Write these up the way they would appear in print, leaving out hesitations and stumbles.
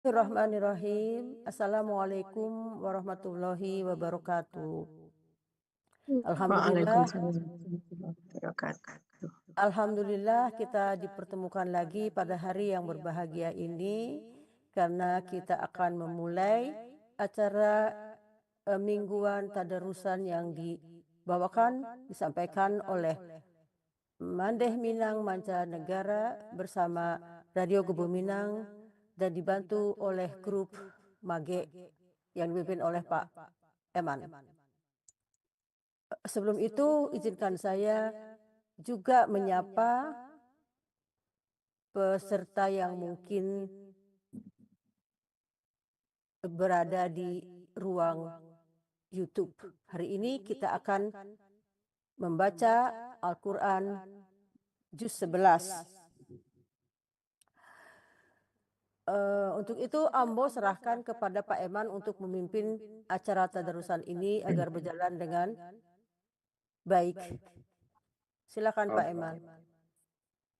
Bismillahirrahmanirrahim. Assalamualaikum warahmatullahi wabarakatuh. Alhamdulillah, Waalaikumsalam warahmatullahi wabarakatuh. alhamdulillah kita dipertemukan lagi pada hari yang berbahagia ini karena kita akan memulai acara mingguan tadarusan yang disampaikan oleh Mandeh Minang Mancanegara bersama Radio Gebu Minang dan dibantu oleh grup Mage yang dipimpin oleh Pak Eman. Sebelum itu, izinkan saya juga menyapa peserta yang mungkin berada di ruang YouTube. Hari ini kita akan membaca Al-Quran Juz 11. Untuk itu Ambo serahkan kepada Pak Eman untuk memimpin acara tadarusan ini agar berjalan dengan baik. Silakan Pak Eman.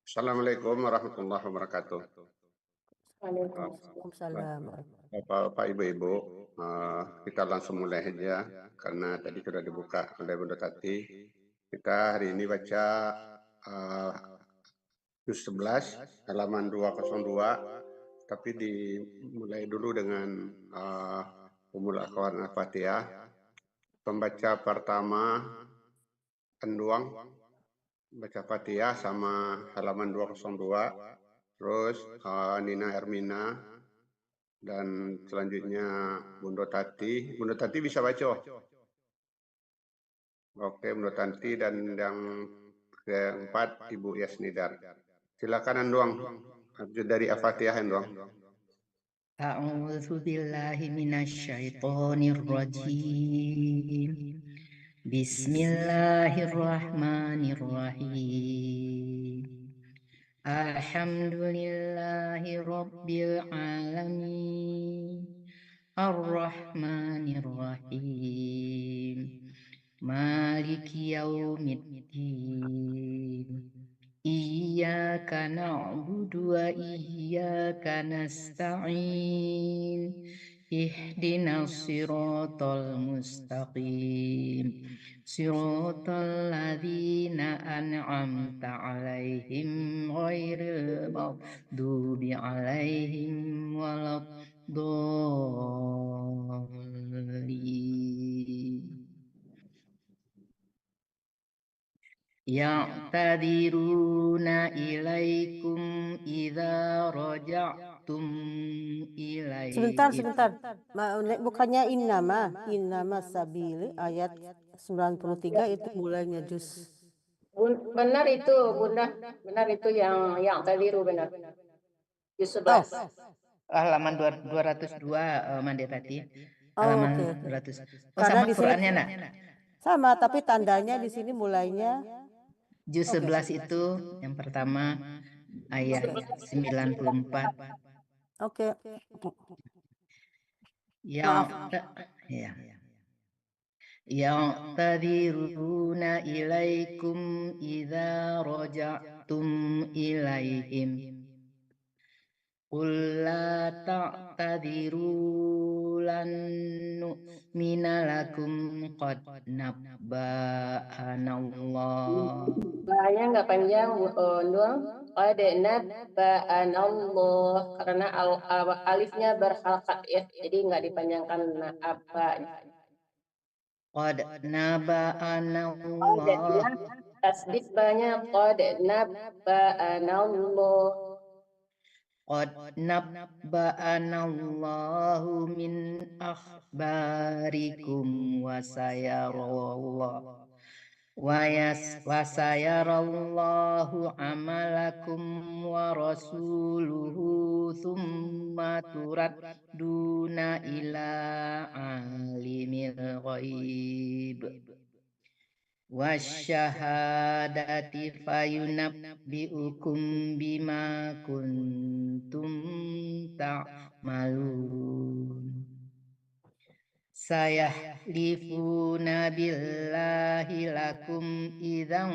Assalamualaikum warahmatullahi wabarakatuh. Waalaikumsalam. Bapak, Ibu-Ibu, kita langsung mulai aja karena tadi sudah dibuka oleh Bunda Tati. Kita hari ini baca Juz 11 halaman 202, tapi dimulai dulu dengan Ummul Akhwan Al-Fatihah. Pembaca pertama Enduang baca Fatihah sama halaman 202. Terus Nina Hermina dan selanjutnya Bunda Tati. Bunda Tati bisa baca? Oke, Bunda Tati, dan yang keempat Ibu Yasnidar. Silakan Anduang dari Al-Fatihah Anduang. A'udzu billahi minasyaitonir rajim. Bismillahirrahmanirrahim. Alhamdulillahi rabbil alamin. Ar-Rahmanir-Rahim. Maliki yaumiddin. Iyyaka na'budu wa iyyaka nasta'in. Ihdinas siratal mustaqim. Siratal ladzina an'amta 'alaihim ghairil maghdubi 'alaihim waladdallin. Ya'tadiruna ilaikum idza raja'tum ilaihim. Sebentar. Bukannya innama sabil ayat 93 itu mulainya juz. Benar itu Bunda, benar itu yang tadi benar. Juz 11. Halaman 202 Mande Tati. Halaman 200. Karena sama di sini Qur'annya nak? sama, tapi tandanya di sini mulainya Juz 11 itu yang pertama ayat 94. Oke. Ya'tadiruna ilaikum idza raja'tum ilaihim. Qul la ta'tadiru lan nu'mina lakum qad nabba'anallah. Bahaya nggak panjang doang. Qad nabba'anallah karena alifnya berharakat ya, jadi nggak dipanjangkan apa. Qad nabba'anallah. Tasdid banyak qad nabba'anallah. Qad nabba'anallahu min akhbarikum wa sayarallahu amalakum wa rasuluhu thumma turadduna ila alimil ghaib wasyahadati fayunabbi'ukum bima kuntum ta'malun. Sayahlifuna billahi lakum idzan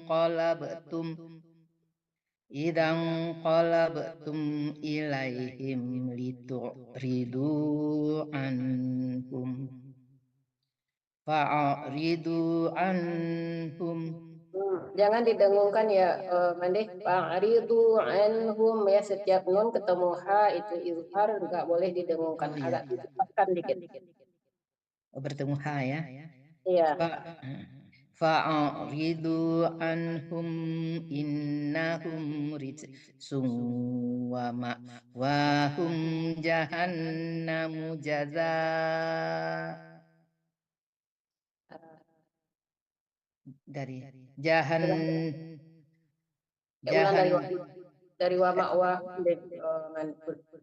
qalabtum idang qalabtum ilaihim litu'ridu anhum fa'ridu anhum. Jangan didengungkan ya, Mandeh. Fa'ridu anhum ya, setiap nun ketemu ha itu izhar, nggak boleh didengungkan, Oh, iya. agak dicepatkan dikit. Oh, bertemu ha ya. Iya. Fa'ridu anhum innahum rijsun wa ma'wahum jahannamu jazaa. Dari Ya, ulang jahan dari wa ma'wah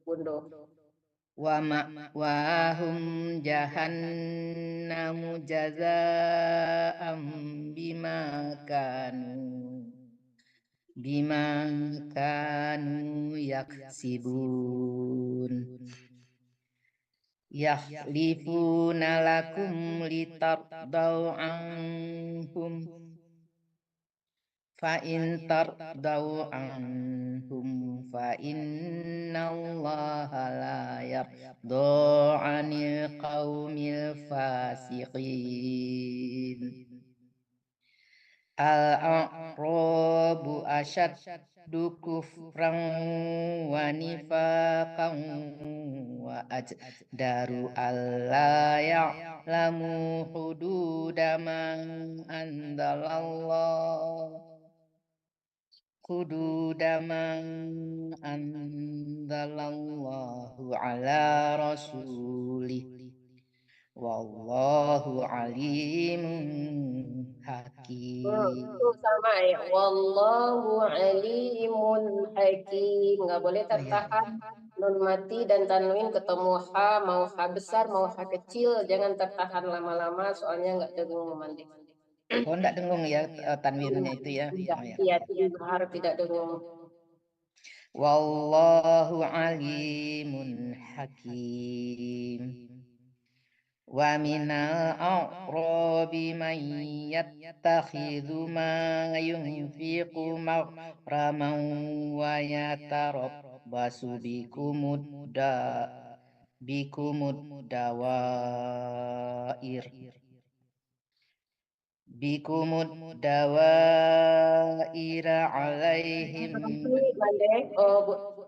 bundo. wa ma'wahum jahannamu jazaa'am bima kanu yaksibun. Yahlifuna lakum litardau anhum fa in tardau anhum fa innallaha la yarda 'anil qaumil fasiqin. Al-a'rabu asyaddu kufran wa nifaqan wa ajdaru alla ya'lamu hududa ma anzalallahu ala rasulih. Wallahu alimun hakim. Itu sama ya. Wallahu alimun hakim. Nggak boleh tertahan. Nun mati dan tanwin ketemu ha, mau ha besar, mau ha kecil. Jangan tertahan lama-lama, soalnya nggak dengung Mandeh. Oh, enggak dengung ya tanwinnya itu ya. Iya, izhar tidak dengung. Wallahu alimun hakim. Wa minal a'rabi man yattakhidhu ma yunfiqu maghraman wa yatarabbasu bikumud dawaira alaihim. Mandeh,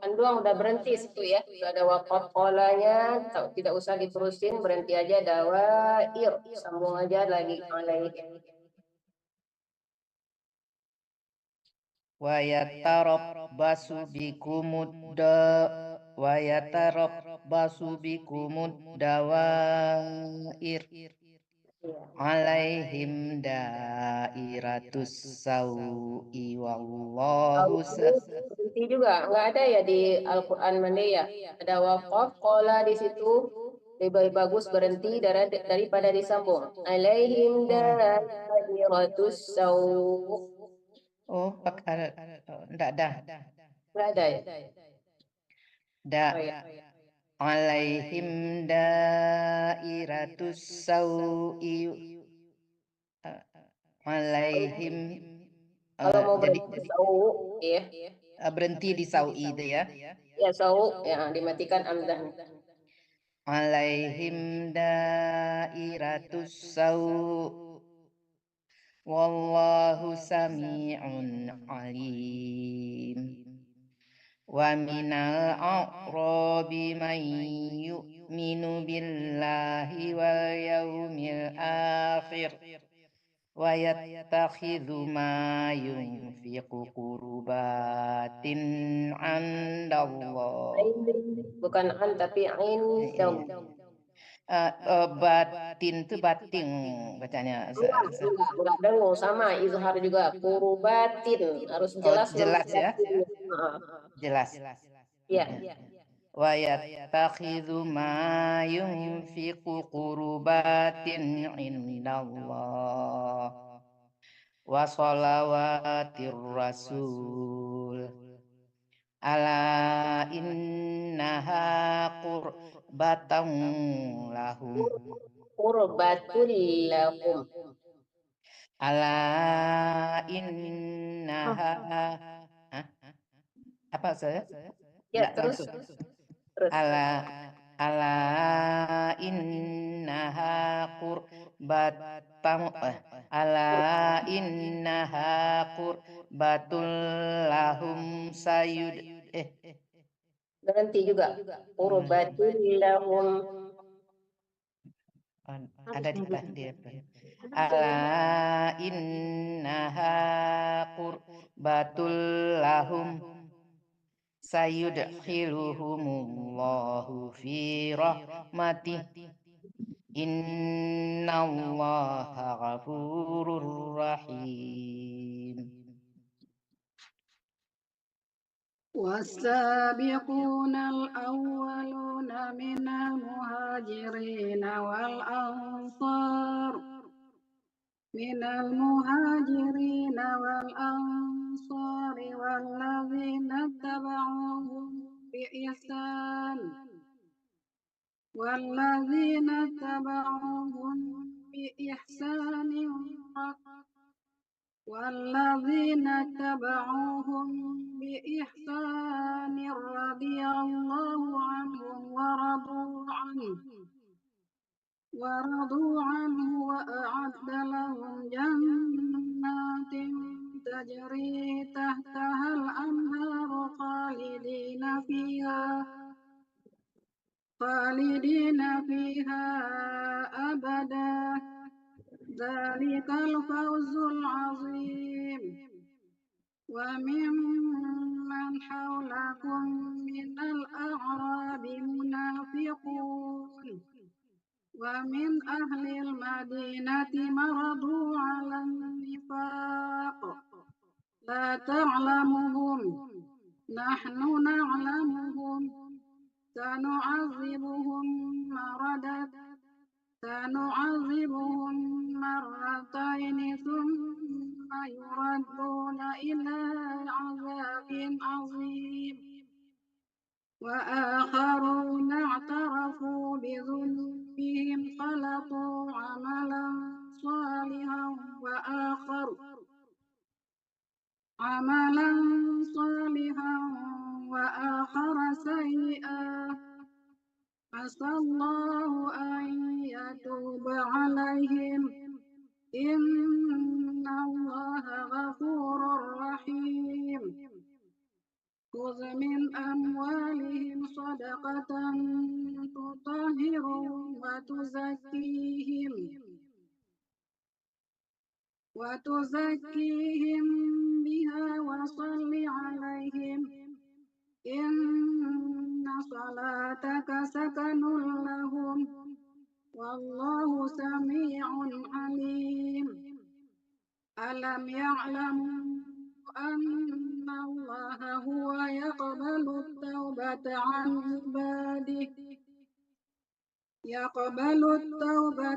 Anduang udah berhenti situ ya. Sudah ada waqaf qolanya, tidak usah diterusin, berhenti aja dawair. Sambung aja lagi alaihim. Wa yatarabbasu bikumud dawair alaihim dairatus sawi wallahu Berhenti juga, nggak ada ya di Al-Quran Mandeh ya. Ada waqaf qola di situ. Lebih bagus berhenti daripada disambung. Alaihim dairatus sawu. Oh, enggak ada. Nggak ada ya? Da Oh, ya. alaihim dairatus sawi alaihim. Kalau mau Jadi berhenti sawu, ya. berhenti di sawi itu ya. Ya sawu, ya dimatikan amdahnya. Alaihim dairatus sawu wallahu sami'un alim. Wa minal a'rabi man yu'minu billahi wal yawmil akhir wa yattakhidhu ma yunfiqu qurbatin 'indallah. Bukan an tapi indam. Batin itu bating bacanya. Enggak dengung, sama izhar juga kurubatin, harus jelas. Jelas ya. Jelas. Iya. Wa yattakhidhu ma yunfiqu qurbatin indallah wa shalawatir rasul ala innaha qurbatun lahum Qurbatul lahum. ala innaha Apa saya? Ya, Nggak terus. langsung. Ala innaha qurbatun ala innaha qurbatul lahum sayud Berhenti juga. Qurbatul lahum. ada di ala innaha qurbatul lahum sayudkhiluhumullahu fi rahmatih innallaha ghafurur rahim. والسابقون الأولون من المهاجرين والأنصار والذين اتبعوهم بإحسان رضي الله عنهم ورضوا عنه وأعد لهم جنات تجري تحتها الأنهار خالدين فيها أبدا ذلك الفوز العظيم. وممن حولكم من الأعراب منافقون ومن أهل المدينة مرضوا على النفاق لا تعلمهم نحن نعلمهم سنعذبهم مرتين ثم يردون إلى عذاب عظيم. وآخرون اعترفوا بذنوبهم خلطوا عملا صالحا وآخر سيئا عسى الله أن يتوب عليهم إن الله غفور رحيم. خذ من أموالهم صدقة تطهرهم وتزكيهم بها وصل عليهم إن صلاتك سكن لهم والله سميع عليم. ألم يعلموا أن الله هو يقبل التوبة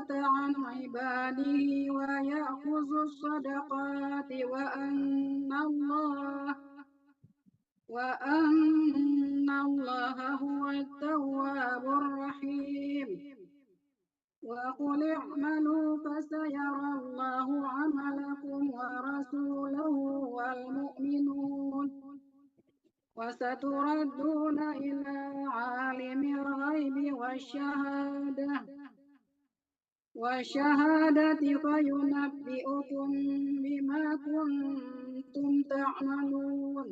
عن عباده ويأخذ الصدقات وأن الله هو التواب الرحيم. وقل اعملوا فسيرى الله عملكم ورسوله والمؤمنون وستردون إلى عالم الغيب والشهادة فينبئكم بما كنتم تعملون.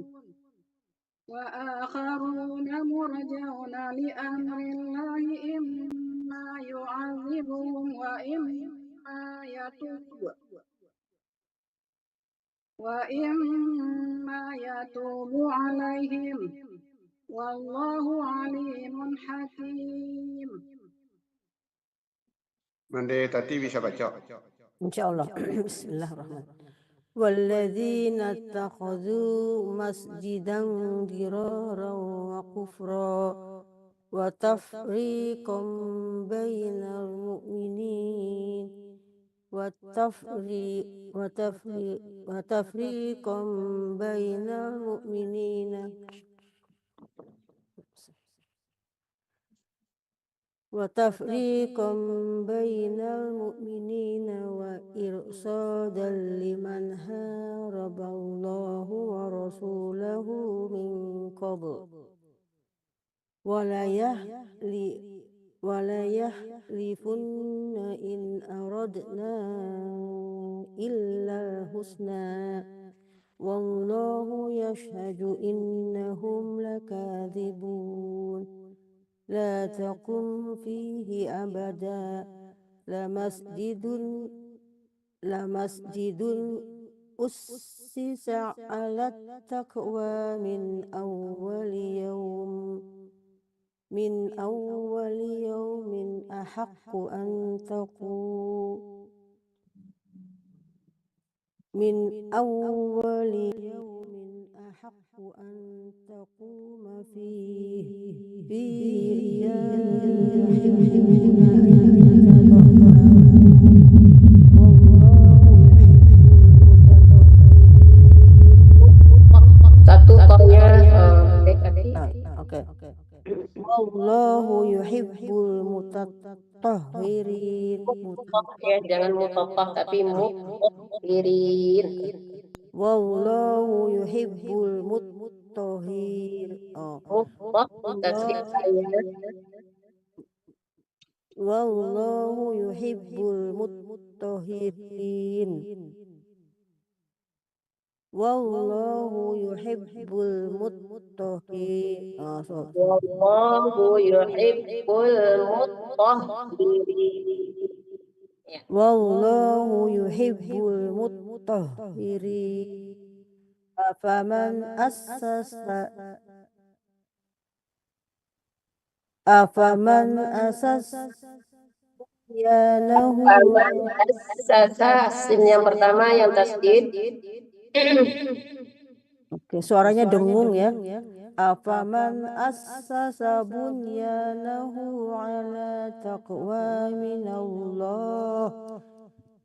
وآخرون مرجون لأمر الله إما يعذبهم وإما يتوب عليهم والله عليم حكيم. Mande Tati bisa baca. Insyaallah. Bismillahirrahmanirrahim. والذين اتخذوا مسجدا ضرارا وكفرا وتفريقا بين المؤمنين وتفريقا بين المؤمنين وإرصادا لمن هارب الله ورسوله من qabl ولا يحلفن إن أردنا إلا الحسنى والله يشهد إنهم لكاذبون لا تقم فيه أبدا لمسجد أسس على التقوى من أول يوم أحق أن تقوم فيه رجال يحبون أن Wallahu yuhibbul mutatahhirin. Ya, jangan mutatah tapi mutahhirin. Wallahu yuhibbul mutahhir. Wallahu yuhibbul mutahhirin. Wallahu yuhibbul mutahhirin. Wallahu yuhibbul mutahhirin. Wallahu yuhibbul mutahhirin. Afaman assasa sin yang pertama yang tasdid. Oke, suaranya dengung ya. Afaman assasa bunyanahu ala taqwa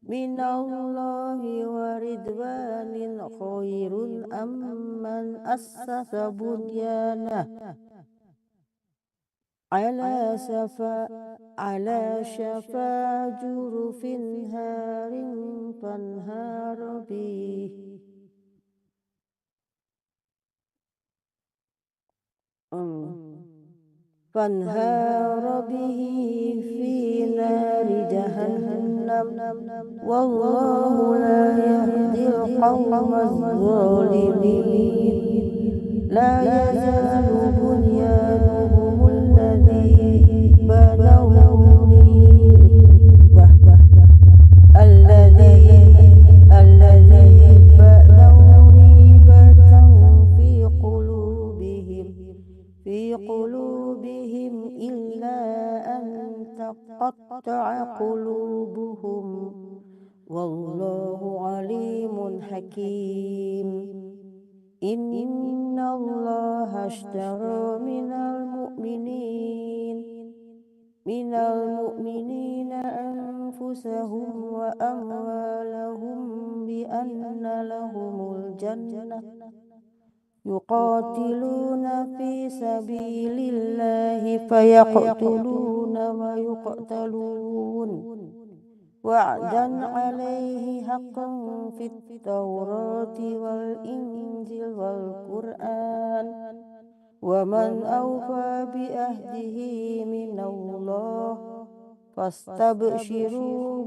minallahi wa ridwanin khairun amman assasa bunyanah ala syafa jurufin harin fanhara bih. Fanhara bihi fi nari jahannam wallahu la yahdil qawmaz zalimin. La yazalu bunyanuhum alladhi banaw في قلوبهم إلا أن تقطع قلوبهم والله عليم حكيم. إن الله اشترى من المؤمنين أنفسهم وأموالهم بأن لهم الجنة يقاتلون في سبيل الله فيقتلون ويقتلون وعدا عليه حقا في التوراة والإنجيل والقرآن ومن أوفى بعهده من الله فاستبشروا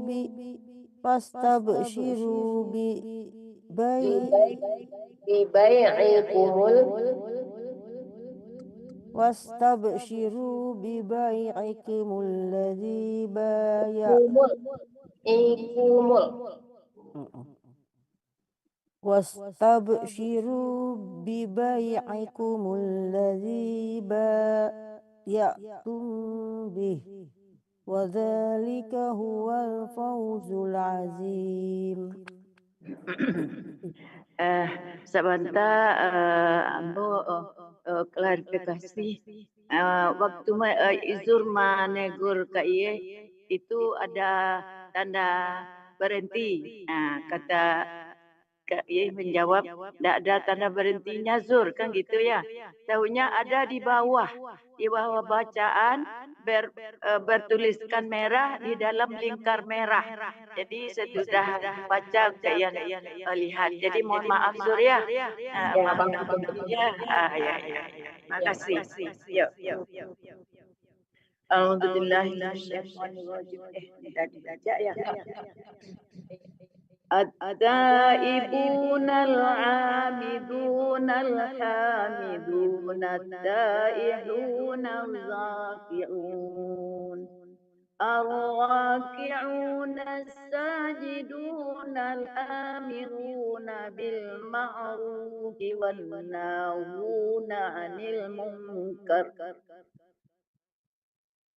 ببيعكم الذي بايعتم به وذلك هو الفوز العظيم. Sebentar klarifikasi waktu izur manegur kaya itu ada tanda berhenti. Kata kaya menjawab tidak ada tanda berhentinya zur kan gitu ya. Tahunya ada di bawah bacaan bertuliskan merah di dalam lingkar merah. Jadi sesudah baca kaya lihat. Jadi mohon maaf zur ya. Ya. Makasih. Yuk. Alhamdulillah. Tadi baca ya. التائبون العابدون الحامدون التائهون الراكعون الراكعون الساجدون الآمرون بالمعروف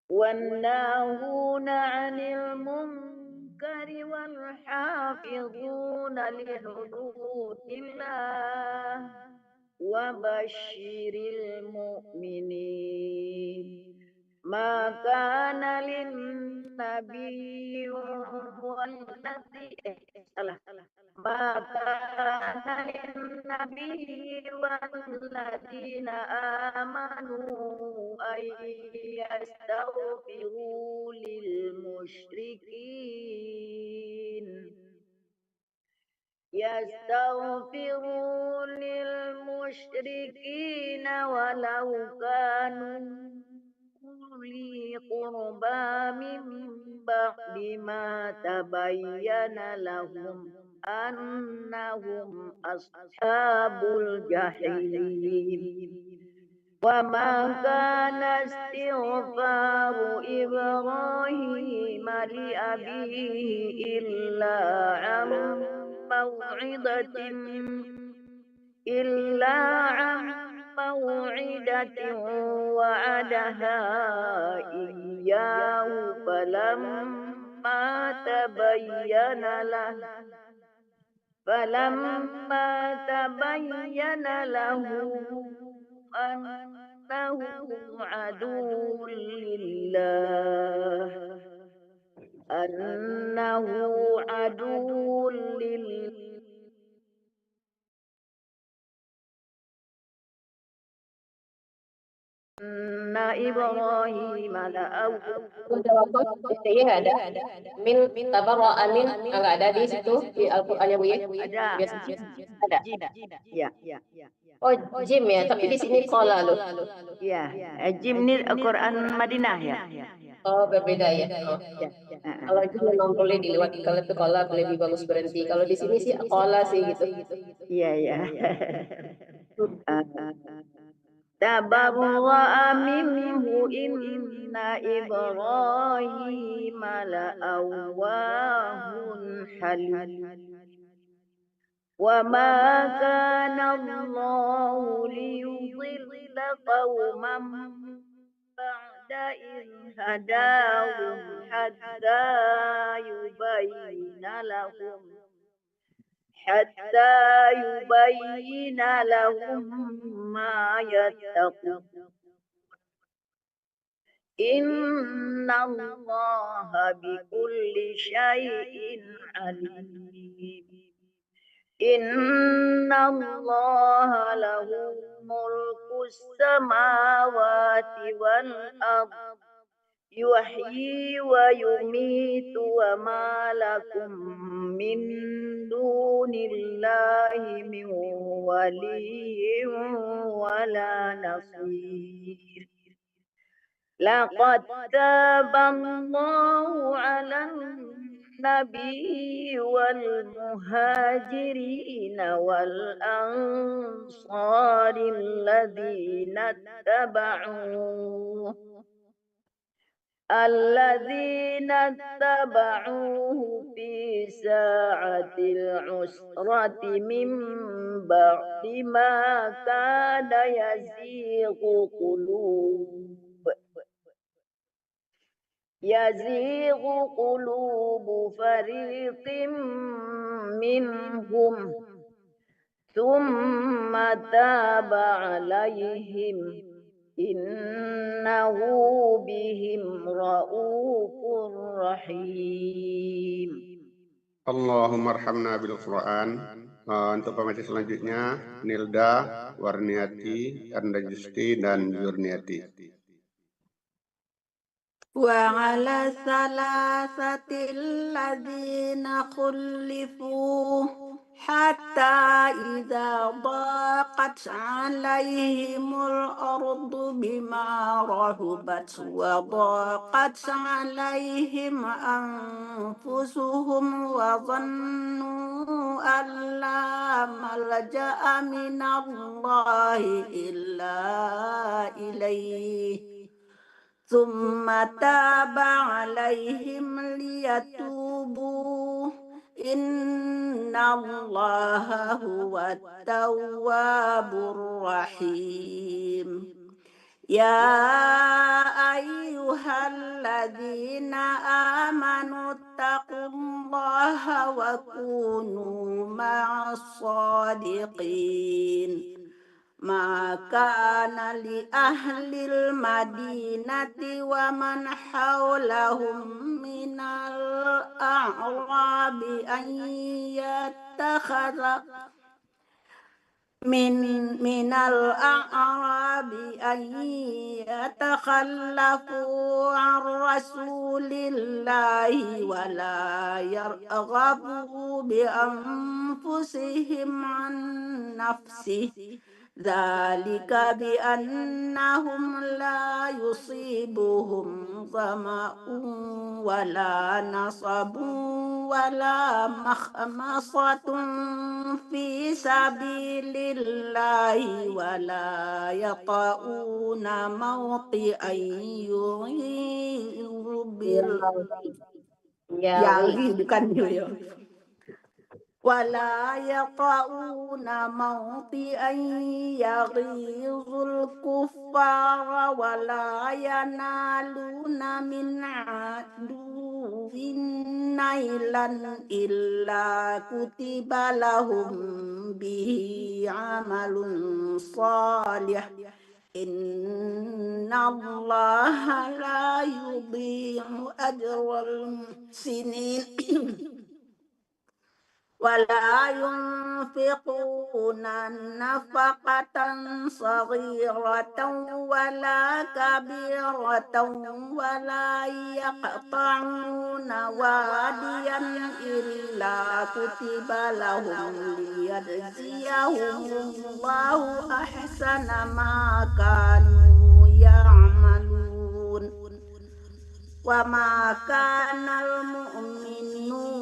والناهون عن المنكر والحافظون لحدود الله وبشر المؤمنين ما كان للنبي والذين آمنوا أن يستغفروا للمشركين ولو كانوا أولي قربى من بعد ما تبين لهم أنهم أصحاب الجحيم وما كان استغفار إبراهيم لأبيه إلا عن موعدة وعدها إياه فلما تبين له أنه عدو لله إبراهيم Udah waktu ya nggak ada. Min tabarra amin nggak ada di situ di Al-Qur'an ya Bu ya. Ada. Ya. Oh jim ya, tapi di sini qala loh. Ya, jim ini Al-Quran Madinah ya. Oh berbeda ya. Oh, ya. Kalau itu memang boleh dilewati, kalau itu qala lebih bagus berhenti. Kalau di sini sih qala sih gitu. Iya. Tabarra'a minhu inna Ibrahim la'awwahun halim. Wa ma kana Allahu liyudilla qauman ba'da idh hadahum hatta yubayyina lahum ma yattaqun. Inna Allaha bikulli syai'in alim. Inna Allaha lahu mulkus samawati wal ardh yuhyi wa yumitu wa ma lakum min dunillahi min waliyyin wala nasir. Laqad taballahu 'alan nabiyyi wal muhajirin wal ansari الذين اتبعوه في ساعة العسرة من بعد ما كاد يزيغ قلوب فريق منهم ثم تاب عليهم Innahu bihim ra'ufur rahim. Allahumma arhamna bil Quran. Untuk pembaca selanjutnya Nilda, Warniati, Anda Justi dan Yurniati. Wa ala salasatil ladzina khulifu hatta idza وضاقت عليهم الأرض بما رحبت وضاقت عليهم أنفسهم وظنوا أن لا ملجأ من الله إلا إليه ثم تاب عليهم ليتوبوا إن الله هو التواب الرحيم يا أيها الذين آمنوا اتقوا الله وكونوا مع الصادقين ما كان لأهل المدينة ومن حولهم من الأعراب أن يتخلفوا عن رسول الله ولا يرغبوا بأنفسهم عن نفسه ذلك بأنهم لا يصيبهم ظمأ ولا نصب ولا مخمصة في سبيل الله ولا يطؤون موطئا ولا يطؤون موطئا يغيظ الكفار ولا ينالون من عدو نيلا إلا كتب لهم به عمل صالح إن الله لا يضيع أجر المحسنين ولا ينفقون نفقة صغيرة ولا كبيرة ولا يقطعون واديا إلا كتب لهم ليجزيهم الله أحسن ما كانوا يعملون وما كان المؤمنون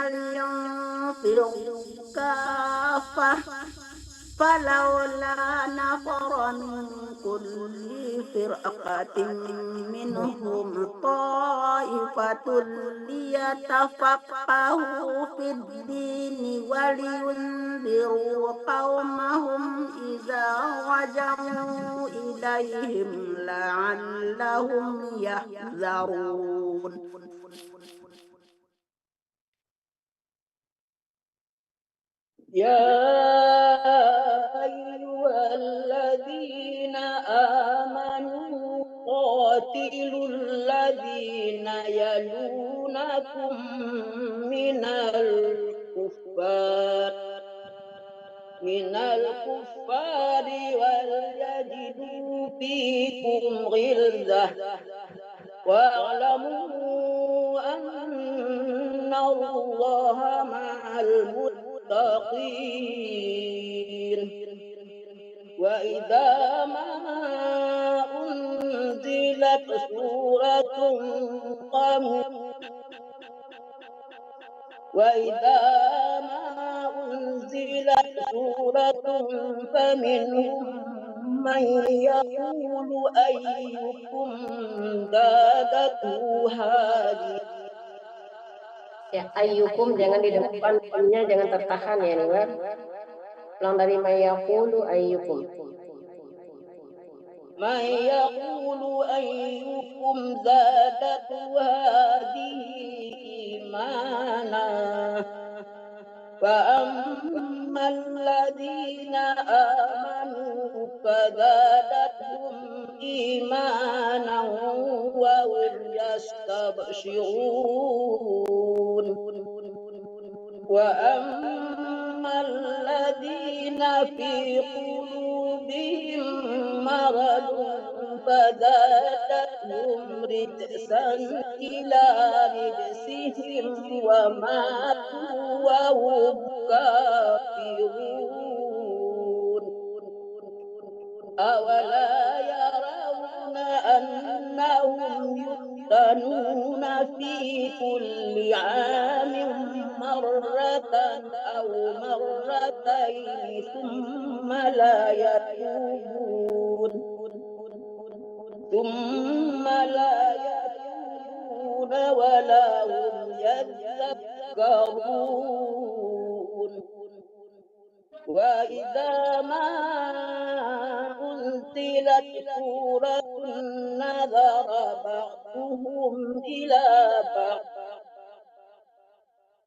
لينفروا كافة فلولا نفر من كل فرقة منهم طائفة ليتفقهوا في الدين ولينذروا قومهم إذا رجعوا إليهم لعلهم يحذرون يا أيها الذين آمنوا قاتلوا الذين يلونكم من الكفار وليجدوا فيكم غلظة واعلموا أن الله مع المتقين وإذا ما أنزلت سورة فمنهم من يقول أيكم زادته هذه. Ya, ayyukum jangan di depan nya jangan tertahan ya nih, Wak. Ulang dari mayaqulu ayyukum. من يقول أيكم زادته هذه إيمانا فأما الذين آمنوا فزادتهم إيمانا وهم يستبشرون وأما الذين في قلوبهم مرض فزادتهم رجسا إلى رجسهم وماتوا وهم كافرون أولا يرون أنهم يفتنون في كل عام مرة أو مرتين ثم لا يتوبون ولا هم يذكرون وإذا ما أنزلت سورة نظر بعضهم إلى بعض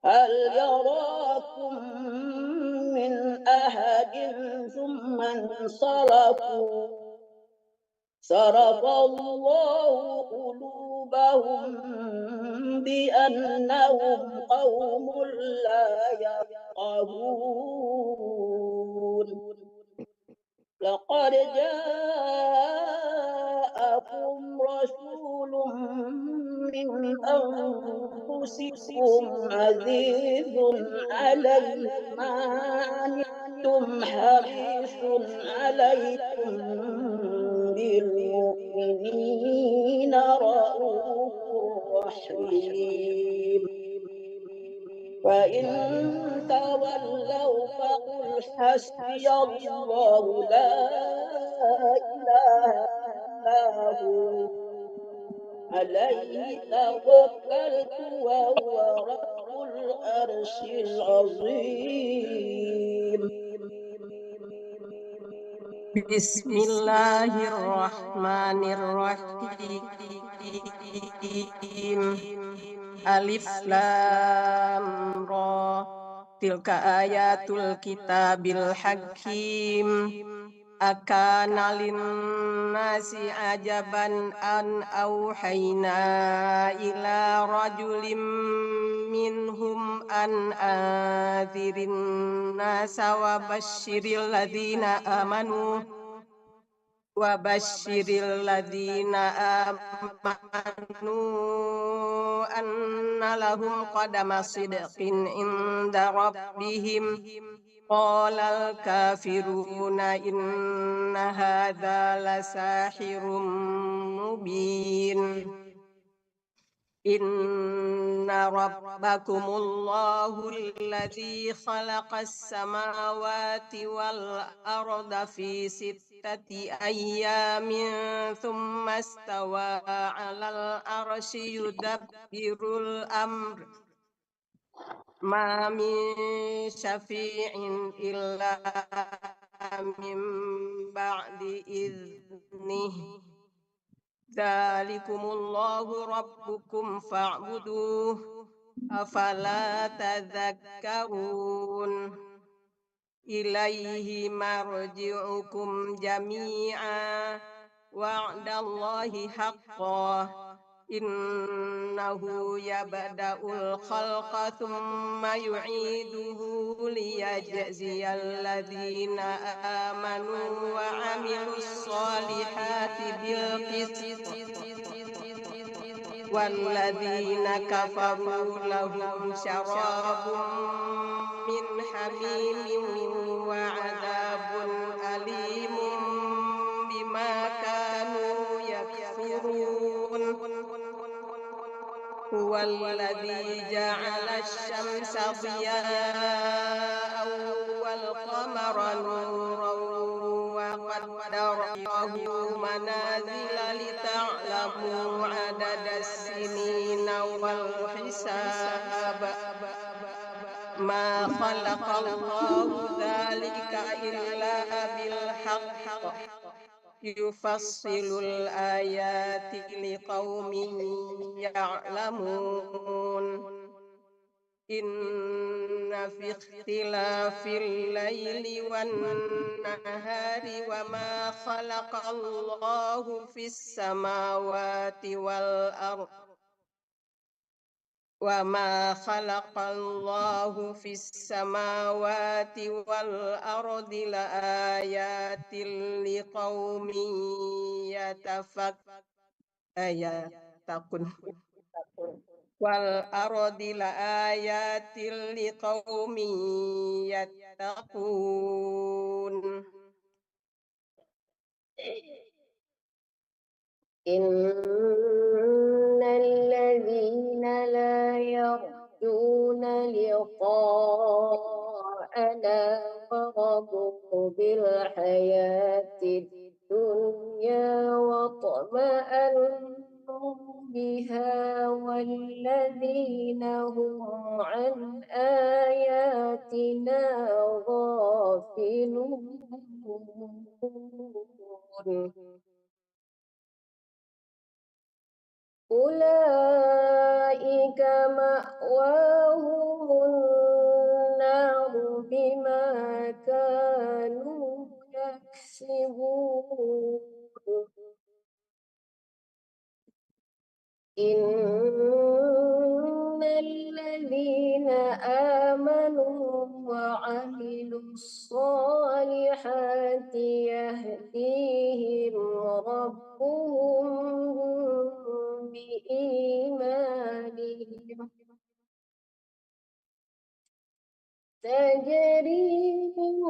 هل يراكم من أحد ثم انصرفوا صرف الله قلوبهم بأنهم قوم لا يفقهون لقد جاءكم رسول من أنفسكم عزيز عليه ما عنتم حريص عليكم بالمؤمنين رؤوف رحيم فإن تولوا فقل حسبي الله لا إله إلا هو عليه توكلت وهو رب العرش العظيم بسم الله الرحمن الرحيم ألف لام را تلك آيات الكتاب الحكيم أكان للناس عجبا أن أوحينا إلى رجل منهم أن أنذر الناس وبشر الذين آمنوا أن لهم قدم صدق عند ربهم قال الكافرون إن هذا لساحر مبين إن ربكم الله الذي خلق السماوات والأرض في 6 أيام ثم استوى على العرش يدبر الأمر ما من شفيع إلا من بعد إذنه ذلكم الله ربكم فاعبدوه أفلا تذكرون إليه مرجعكم جميعا وعد الله حقا إنه يبدأ الخلق ثم يعيده ليجزي الذين آمنوا وعملوا الصالحات بالقسط والذين كفروا لهم شراب من حميم وعذاب أليم بما كانوا يكفرون هو الذي جعل الشمس ضياء والقمر نورا وقدره منازل لتعلموا عدد السنين والحساب ما خلق الله ذلك إلا بالحق يفصل الآيات لقوم يعلمون إن في اختلاف الليل والنهار وما خلق الله في السماوات والأرض لآيات لقوم يتقون إن الذين لا يرجون لقاءنا ورضوا بالحياة الدنيا واطمأنوا بها والذين هم عن آياتنا غافلون أولئك مأواهم النار بما كانوا يكسبون إن الذين آمنوا وعملوا الصالحات يهديهم ربهم بإيمانهم تجري من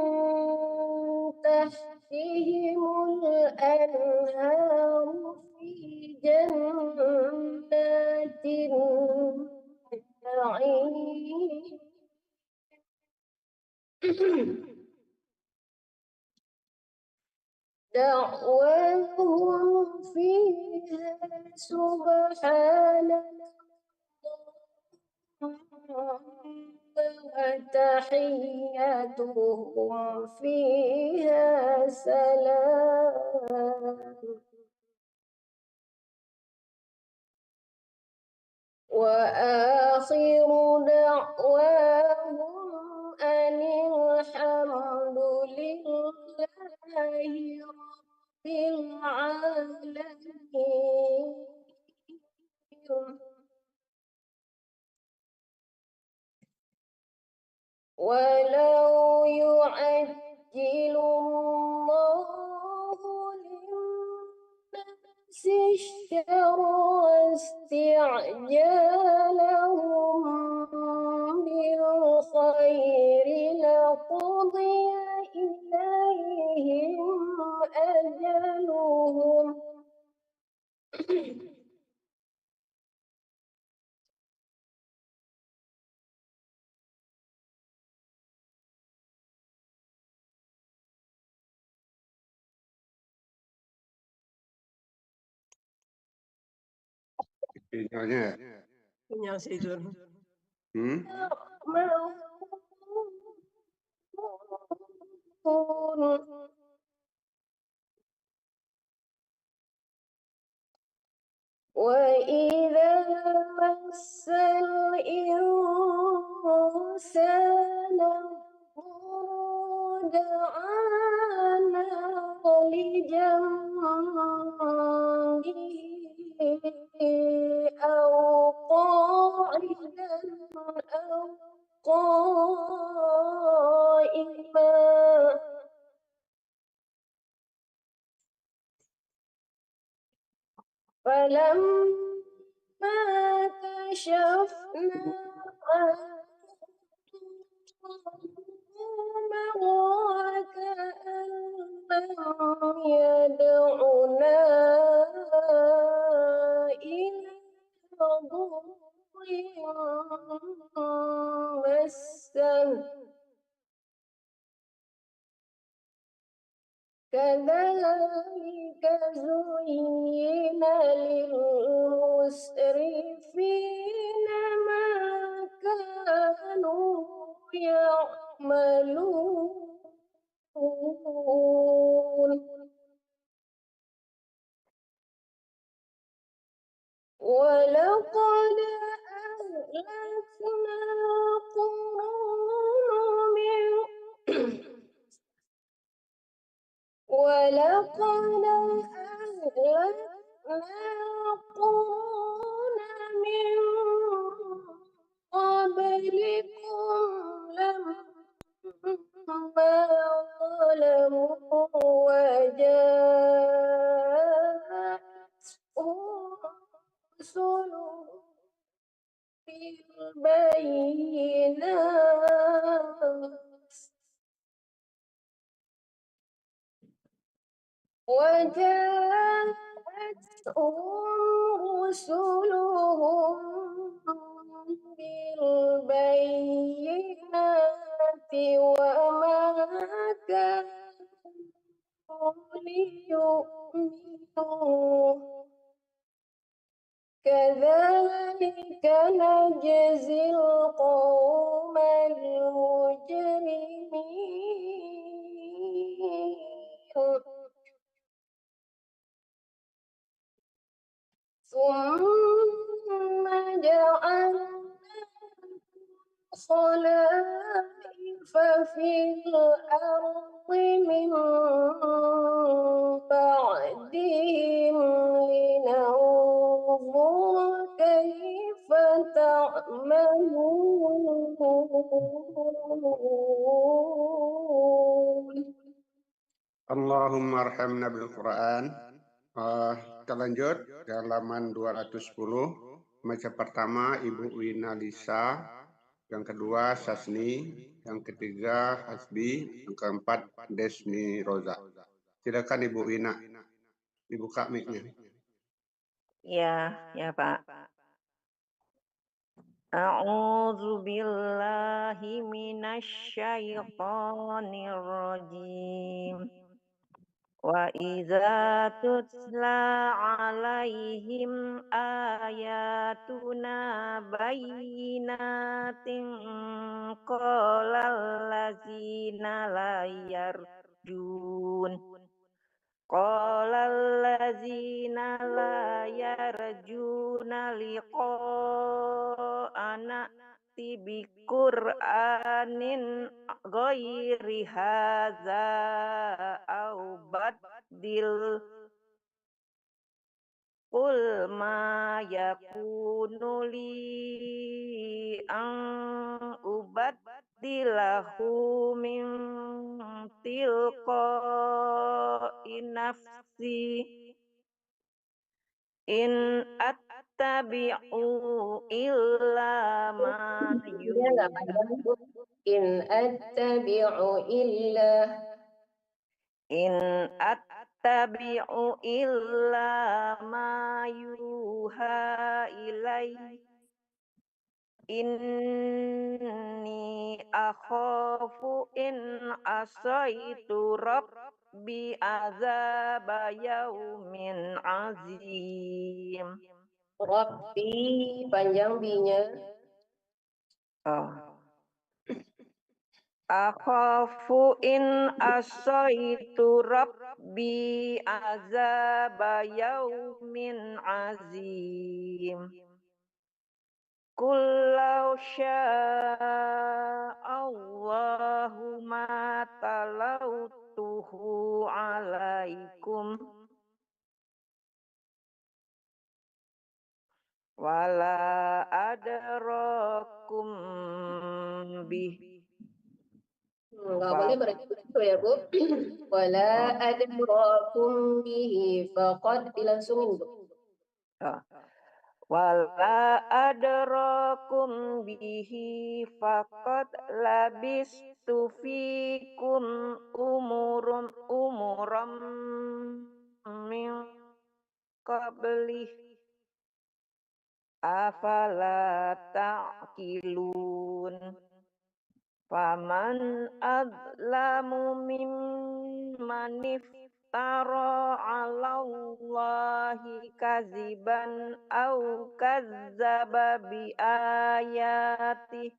تحتهم الأنهار في جنات النعيم دعواهم فيها سبحانك وتحيتهم فيها سلام وآخر دعواهم أن الحمد لله رب العالمين ولو يعجل الله للناس الشر استعجالهم بالخير لقضي إليهم أجلهم Sinyalnya. Sinyal Zaitun. وإذا مس الإنسان الضر دعانا لجنبه أو قاعدا أو قائما فلما كشفنا عنه وكأن لم يدعنا إلى ضر مسه كذلك زين للمسرفين ما كانوا يعملون ولقد أهلكنا قرون من ولقد أهلكنا قرونا من قبلكم لما ظلموا وجاءتهم رسلهم بالبينات وجاءتهم رسلهم بالبينات وما كانوا ليؤمنوا كذلك نجزي القوم المجرمين ثم جعلناكم خلائف في الأرض من بعدهم لننظر كيف تعملون. Allahumma arhamna bil Quran. Kita lanjut ke halaman 210. Baca pertama Ibu Wina Lisa, yang kedua Sasni, yang ketiga Hasbi, yang keempat Desni Roza. Silakan Ibu Wina, dibuka mic-nya. Ya, ya Pak. A'udzu billahi minasyaitonir rajim. Wa idza tutla alaihim ayatuna bayyinatin qalal ladzina la yarjun liqa'ana bi Qur'anin ghairi hadza au baddil qul ma yakunu li an ubaddilahu min tilqa'i nafsi in attabi'u illa ma Dia nggak panjang, Bu. In attabi'u illa ma yuha ilai inni akhafu in asaitu rabbi azaba yaumin azim. Rabbi panjang B-nya. Akhafu in asaitu rabbi azaba yaumin azim. Kullau sya'allahu ma talautuhu alaikum wala adrakum bih. Nggak boleh begitu ya, Bu. Wala adrakum bihi faqad dilangsungin, Bu. Wala adrakum bihi faqad labistu fikum umuram min qablih afala ta'qilun. Faman adlamu mimman iftara 'ala Allahi kaziban aw kazzaba bi ayatihi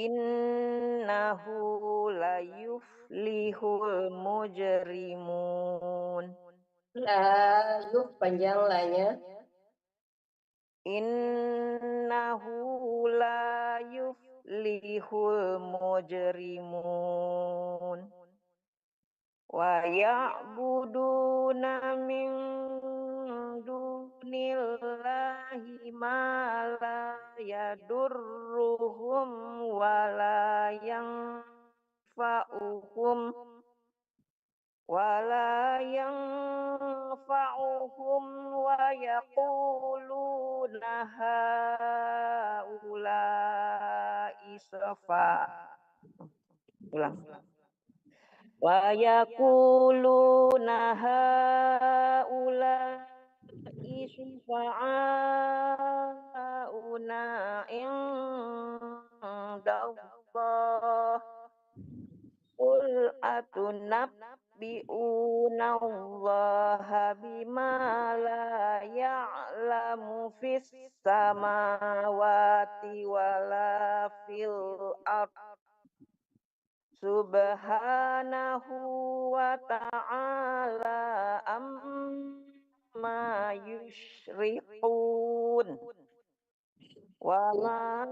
innahu la yuflihul mujrimun. Yuf panjang lanya. Innahu la yuflihul mujrimun. Wa ya'buduna min dunillahi ma la yadurruhum wa la yanfa'uhum wa yaquluna haula'i safa. Ulang. Wa yaquluna haula'i syufa'auna indallah qul atunabbi'una allaha bima la ya'lamu fis samawati wala fil ard subhanahu wa ta'ala amma yusyrikun wa ma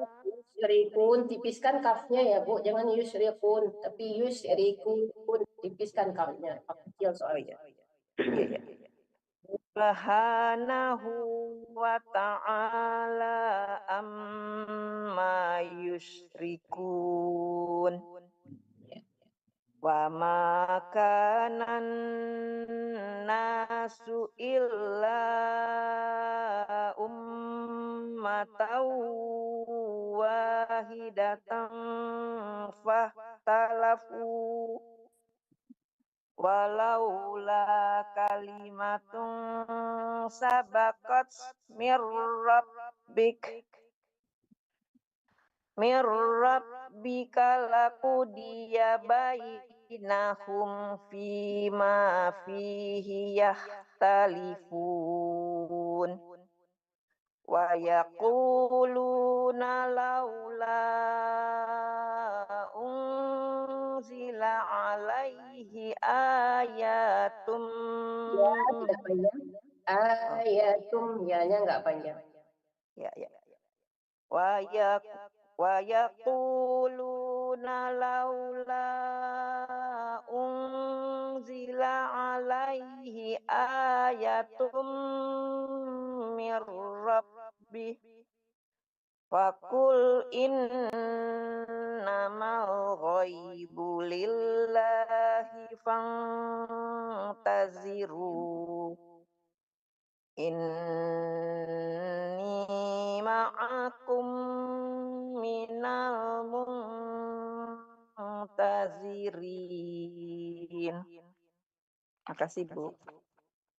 Yusyrikun, tipiskan kafnya ya Bu, jangan yusyrikun, tapi yusyrikun, tipiskan kafnya, kaf kecil soalnya. subhanahu wa ta'ala amma yusyrikun wa ma kana nasu illa ummatan wahidatan fahtalafu walaula kalimatun sabaqat mir rabbika laqudiya bainahum fima fihi yahtalifun wa yaquluna laula unzila alaihi ayatum Ya, tidak panjang. Ayatum, ya-nya nggak panjang. ya wa yaquluna laula unzila alaihi ayatum mir rabbih Fakul innamal ghaibu lillahi fantaziru inni ma'akum minal muntazirin. Makasih Bu.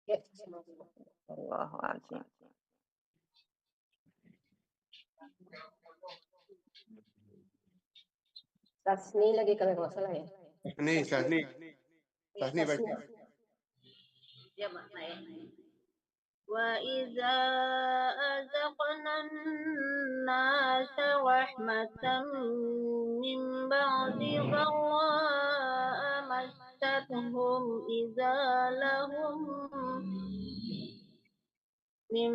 Ya, Allahu akbar. Tasni lagi kalau nggak salah ya. Ini Sahni baca. Ya, Mak. Wa iza azaqna an-nasa rahmatan min ba'di dharra'a massatuhum iza lahum min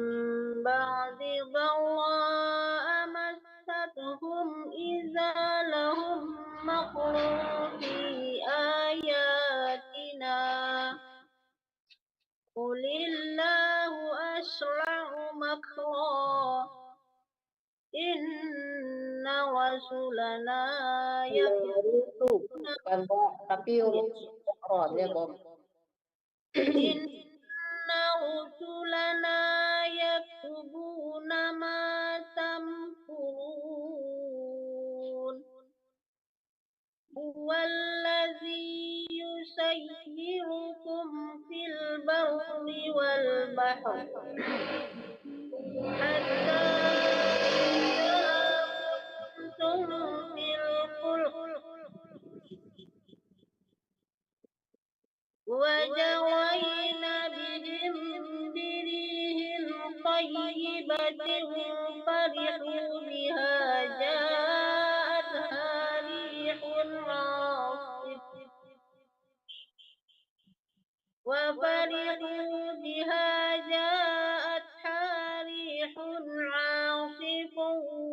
ba'di dharra'a massatuhum iza lahum maqrun fi ayatina Qulillahu asra'u makra Inna rasulana Itu bukan Pak, tapi huruf ron ya Bom. Inna rusulana yaktubuna ma tamkurun Huwallazi yusayyirukum fil barri wal bahri hatta kuntum fil fulk وجوينا بهم بريح طيبة فرحوا بها جاءتها ريح عاصف وفرحوا بها جاءتها ريح عاصف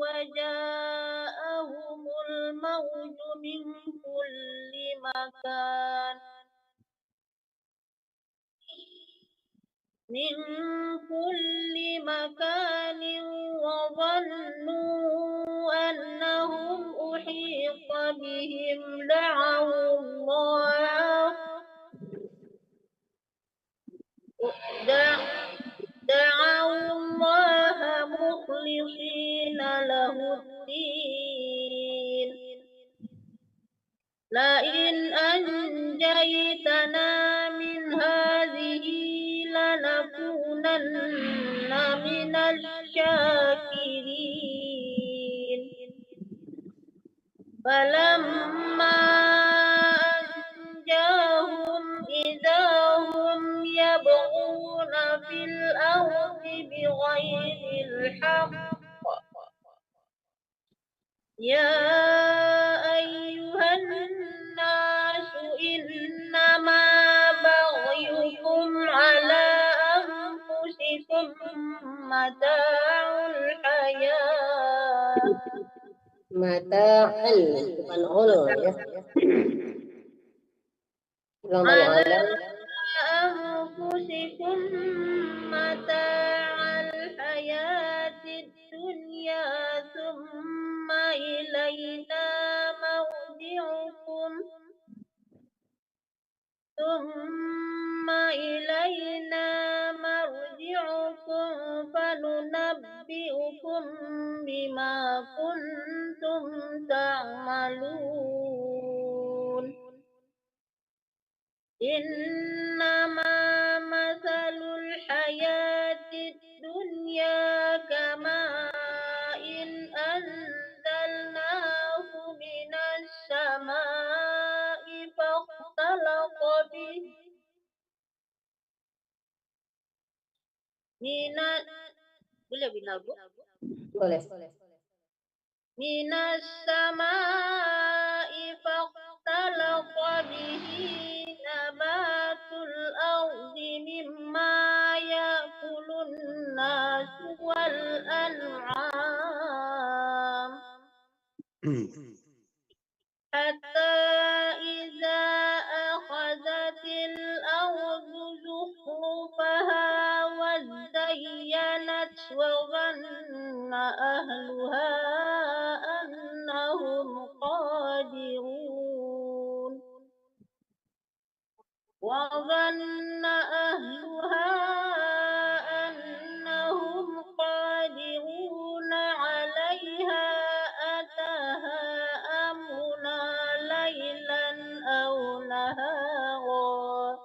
وجاءهم الموج من كل مكان وظنوا أنهم أحيط بهم دعوا الله مخلصين له الدين لئن أنجيتنا من هذه لنكونن من الشاكرين فلما أنجاهم إذا هم يبغون في الأرض بغير الحق يا أيها الناس إنما بغيكم على أنفسكم متاع الحياة Mata'al bukan ulul ya. Ulang balik على alam. أنفسكم متاع الحياة الدنيا ثم إلينا مرجعكم فننبئكم بما كنتم تعملون إنما مثل الحياة الدنيا كماء أنزلناه من السماء فاختلط به Boleh. من السماء فاختلط به نبات الأرض مما يأكل الناس والأنعام حتى إذا أخذت الأرض زخرفها وزينت وظن أهلها أنهم قادرون عليها أتاها أمرنا ليلا أو نهارا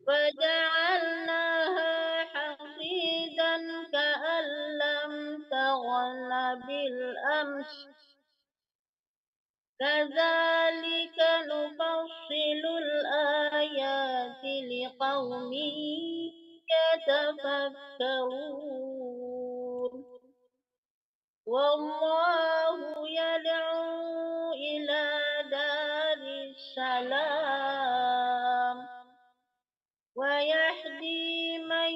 فجعلناها حصيدا كأن لم تغن بالأمس كذلك نفصل الآيات لقوم يتفكرون والله يدعو إلى دار السلام ويهدي من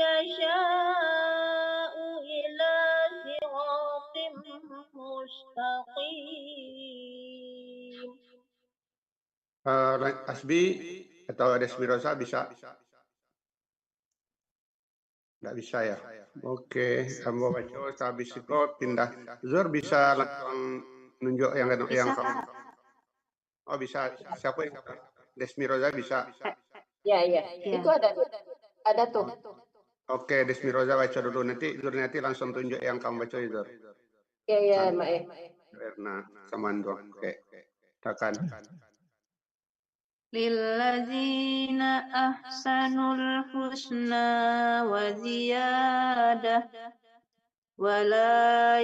يشاء إلى صراط مستقيم. Asbi atau Desmirosa bisa? Nggak bisa ya? Oke, Ambo baca habis itu pindah. Zur bisa langsung nunjuk yang kamu. Oh bisa. Siapa yang Desmirosa bisa? Ya. Itu ada tuh. Oke, Desmirosa baca dulu nanti langsung tunjuk yang kamu baca itu. Ya, Mak. Erna Samando. Oke. Takan. للذين أحسنوا الحسنى وزيادة ولا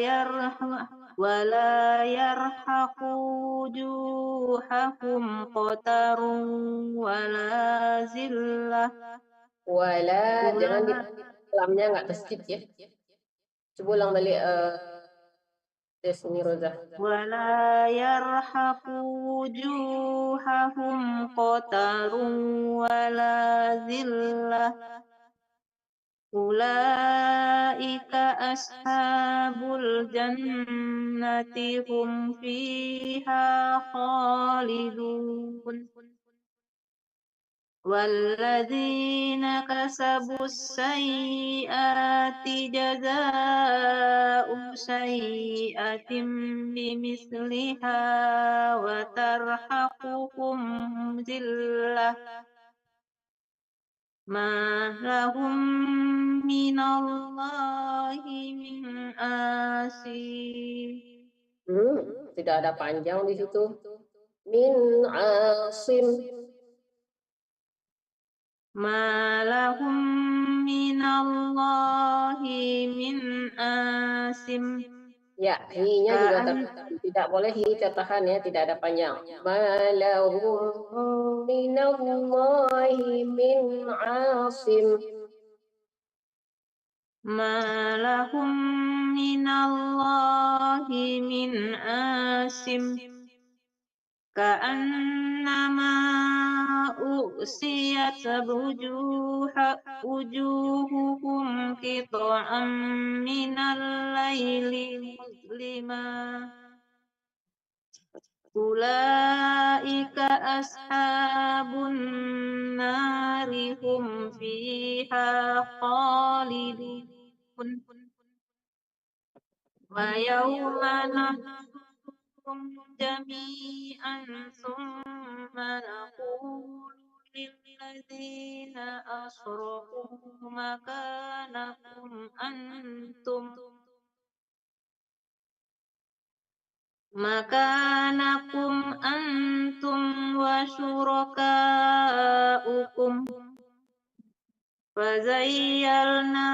يرحق وجوههم قتر ولا ذلة Jangan di lamnya nggak terskip ya. Coba ulang balik Desmirosa. ولا يرحق وجوههم قتر ولا ذلة أولئك أصحاب الجنة هم فيها خالدون والذين كسبوا السيئات السيئة جزاء سيئة بمثلها وترهقهم ذلة ما لهم من الله من عاصم. Tidak ada panjang di situ. Min asim. ما لهم من الله من عاصم. Ya, hi-nya juga tidak boleh hi cetakan ya, tidak ada panjang. Malahum minallahi min asim. ما لهم من الله من عاصم كأنما أغشيت وجوههم قطعا من الليل مظلما أولئك أصحاب النار هم فيها خالدون ويوم نحشرهم جميعا ثم نقول للذين أشركوا مكانكم أنتم وشركاؤكم فزيّلنا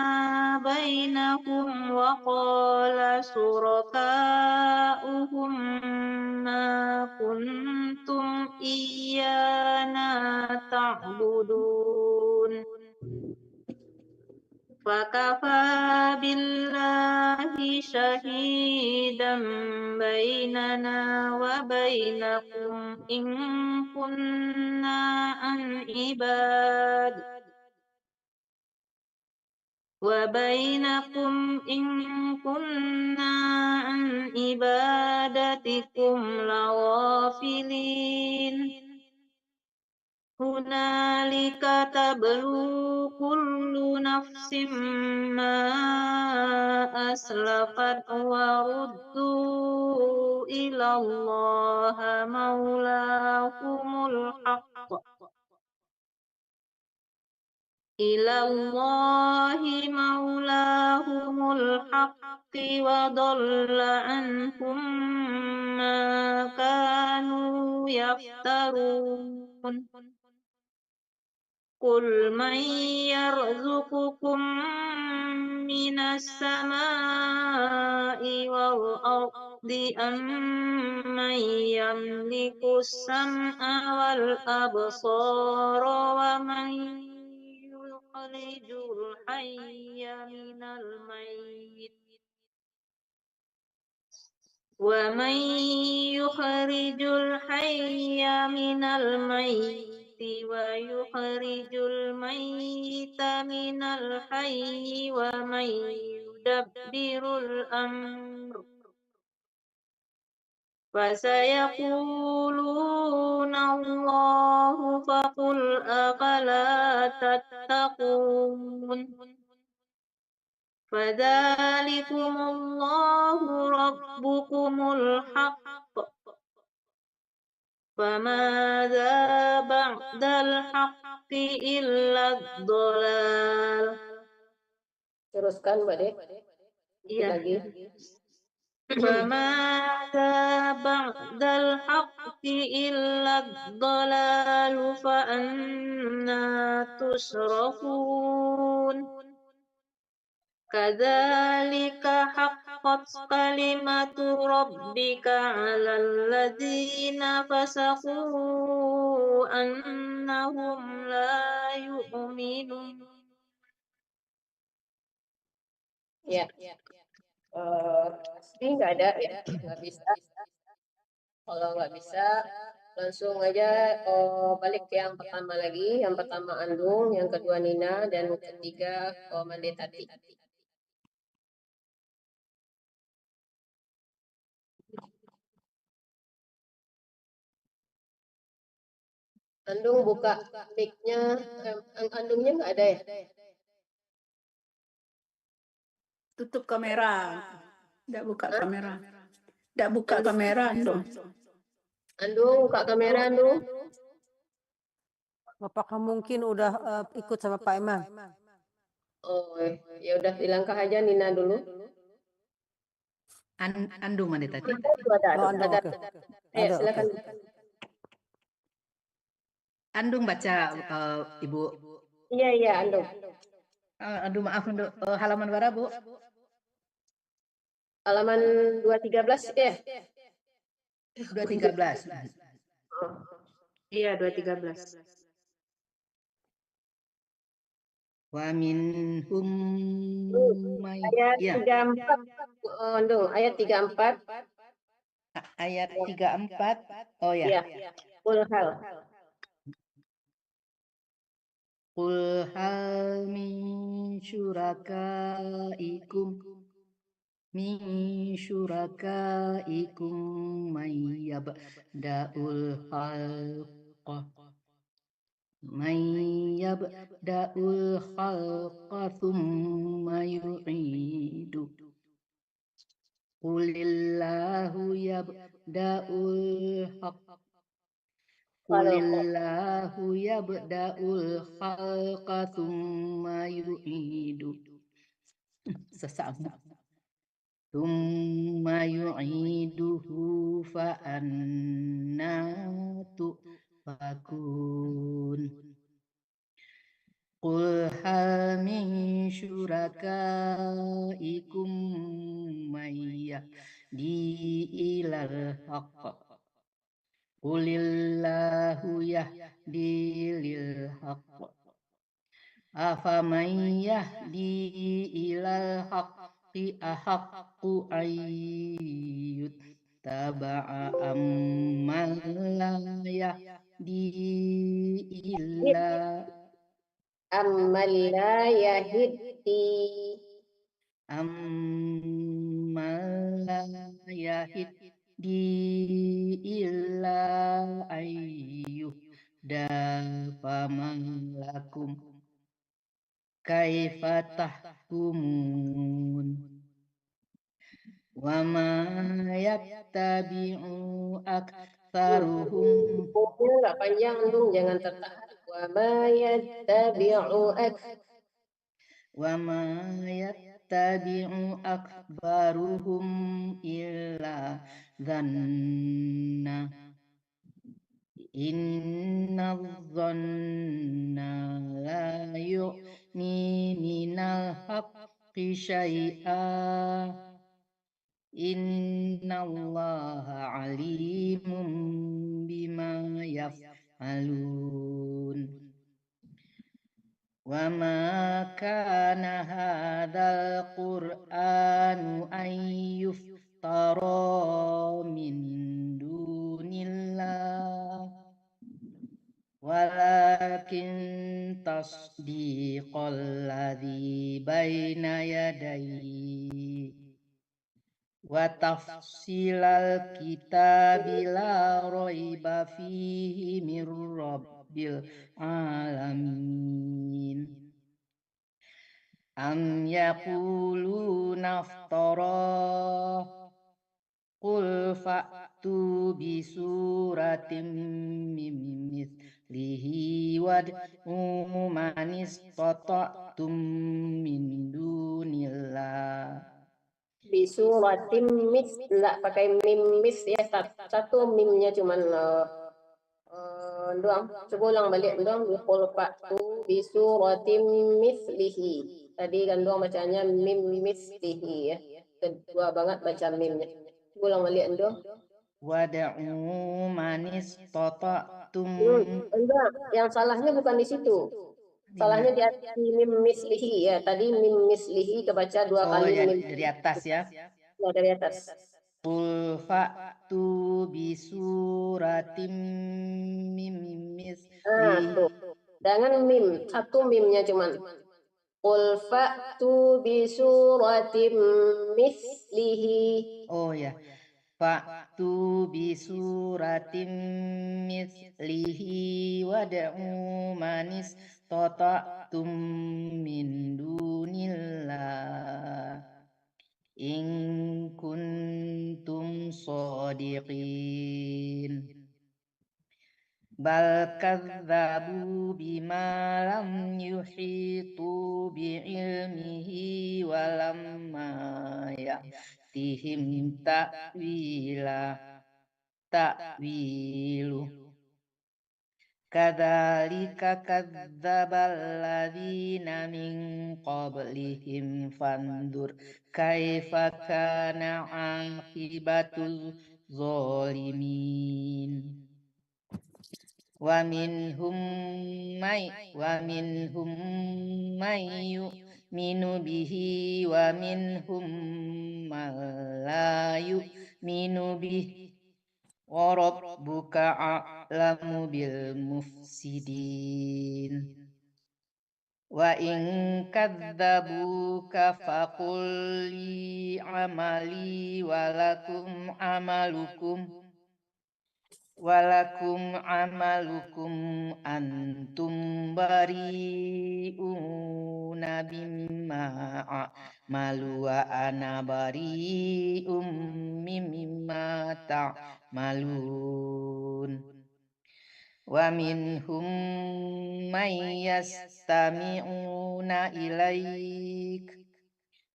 بينهم وقال شركاؤهم ما كنتم إيانا تعبدون فكفى بالله شهيدا بيننا وبينكم إن كنا عن عبادتكم لغافلين هنالك تبلو كل نفس ما أسلفت وردوا إلى الله مولاهم الحق وضل عنهم ما كانوا يفترون قل من يرزقكم من السماء والأرض أم من يملك السمع والأبصار ومن يخرج الحي من الميت ويخرج الميت من الحي ومن يدبر الأمر فسيقولون الله فقل أفلا تتقون فذلكم الله ربكم الحق فماذا بعد الحق إلا الضلال. Teruskan Mbak Dek. Iya. Lagi. فماذا بعد الحق إلا الضلال فأنى تصرفون كذلك حقت كلمة ربك على الذين فسقوا أنهم لا يؤمنون. Ya. Asli nggak ada ya, nggak bisa. Kalau nggak bisa, langsung aja balik ke yang pertama lagi. Yang pertama Andung, yang kedua Nina, dan ketiga Mande Tati. Andung buka mic-nya, Andungnya nggak ada ya? Tutup kamera. Nggak buka kamera. Nggak buka kamera, Andung. Andung, buka kamera Andung. Apakah mungkin udah ikut sama Pak Iman? Oh, ya udah dilangkah aja Nina dulu. Andung mana tadi? Oh, Andung, oke. Ayo Andung, silakan. oke. Andung baca Ibu. Iya Andung. Aduh maaf Andung. Halaman berapa Bu? Halaman 213 ya. 213. Iya, 213. Wa minhum Ayat 34. Andung, ayat 34. Ayat 34. Oh ya. Iya. Qul hal. Qul hal min syurakaikum may yabda'ul khalqa thumma yu'idu. Qulillahu yabda'ul khalqa thumma yu'idu. Sesama. Thumma yu'iduhu fa anna tufakun. Qul hal min syurakaikum may yahdi ilal haqq. Qulillahu yahdi lil haqq. Afaman yahdi ilal haqqi ahaqqu ayyut taba'a amman la yahdi illa Amman la yahdi. Amman la yahdi illa ayyuh dafaman lakum kaifa tahkumun. Wa ma yattabi'u aktsaruhum. Nggak panjang Andung, jangan tertahan. Wa ma yattabi'u akbaruhum illa dhanna. Inna dhanna la yu'ni minal haqqi syai'a. Inna Allaha alimun bima yaf'alun. Wa ma kana hadzal qur'anu an yuftara min dunillah walakin tasdiqal ladzi baina yadayhi wa tafsilal kitabi la raiba fihi mir rabbil alamin. Am yaquluna iftara qul fa'tu bi suratin min mithlihi wad'u man istata'tum min dunillah. bisuratim mis, nggak pakai mim mis ya, satu mimnya cuman doang. Coba ulang balik doang. Qul fa'tu bisuratim mislihi. Tadi kan doang bacanya mim mislihi ya. Kedua banget baca mimnya. Coba ulang balik doang. Wad'u man istata'tum. Enggak, yang salahnya bukan di situ. Salahnya di atas mim mislihi ya. Tadi mim mislihi kebaca dua kali. Ya, mim dari atas ya. Ya, dari atas. Qul fa'tu bisuratim min mislihi. Tuh. Jangan mim, satu mimnya cuman. Qul fa'tu bisuratim mislihi. Oh ya. Fa'tu bisuratim mislihi wad'u man istata'tum min dunillah. in kuntum shadiqin. Bal kadzabu bima lam yuhitu bi'ilmihi walamma ya'tihim ta'wilu kadzalika kadzdzabal ladzina min qablihim fandur kaifa kana aqibatul zalimin. Wa minhum may yu'minu bihi wa minhum man la yu'minu bihi wa rabbuka a'lamu bil mufsidin. Wa in kadzabuka faqul li amali walakum amalukum antum bari'una mimma a'malu wa ana bari'um mimma ta'malun. Wa minhum may yastami'una ilaik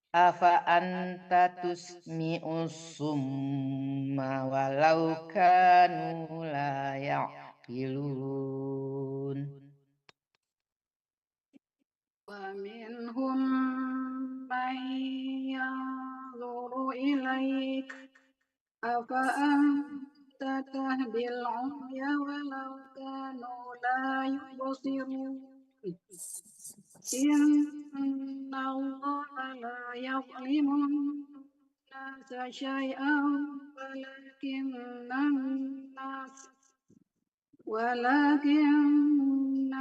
afa anta tusmi'us summa walau kanu la ya'qilun. Wa minhum may yanzuru ilaik afa anta tahdil umya walau kanu la yubsirun. Inna Allaha la yuzlimu an-nasa syai'an walakinna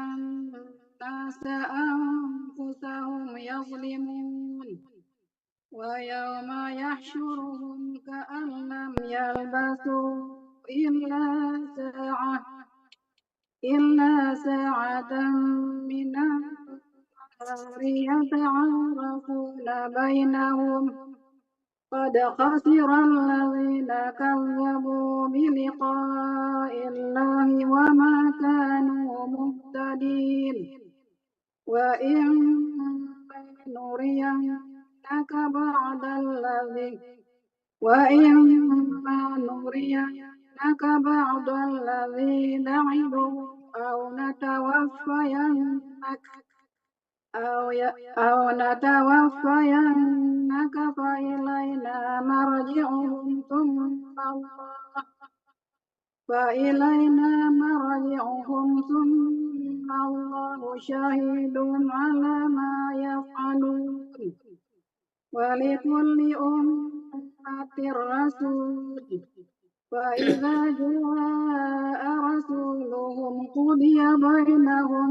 an-nasa anfusahum yazlimun. Wa yawma yahsyuruhum ka'an lam yalbasu illa sa'atan minan يتعارفون بينهم قد خسر الذين كذبوا بلقاء الله وما كانوا مهتدين. وإما نرينك بعض الذي نعدهم أو نتوفينك فإلينا مرجعهم ثم الله شهيد على ما يفعلون. ولكل أمة رسول فإذا جاء رسولهم قضي بينهم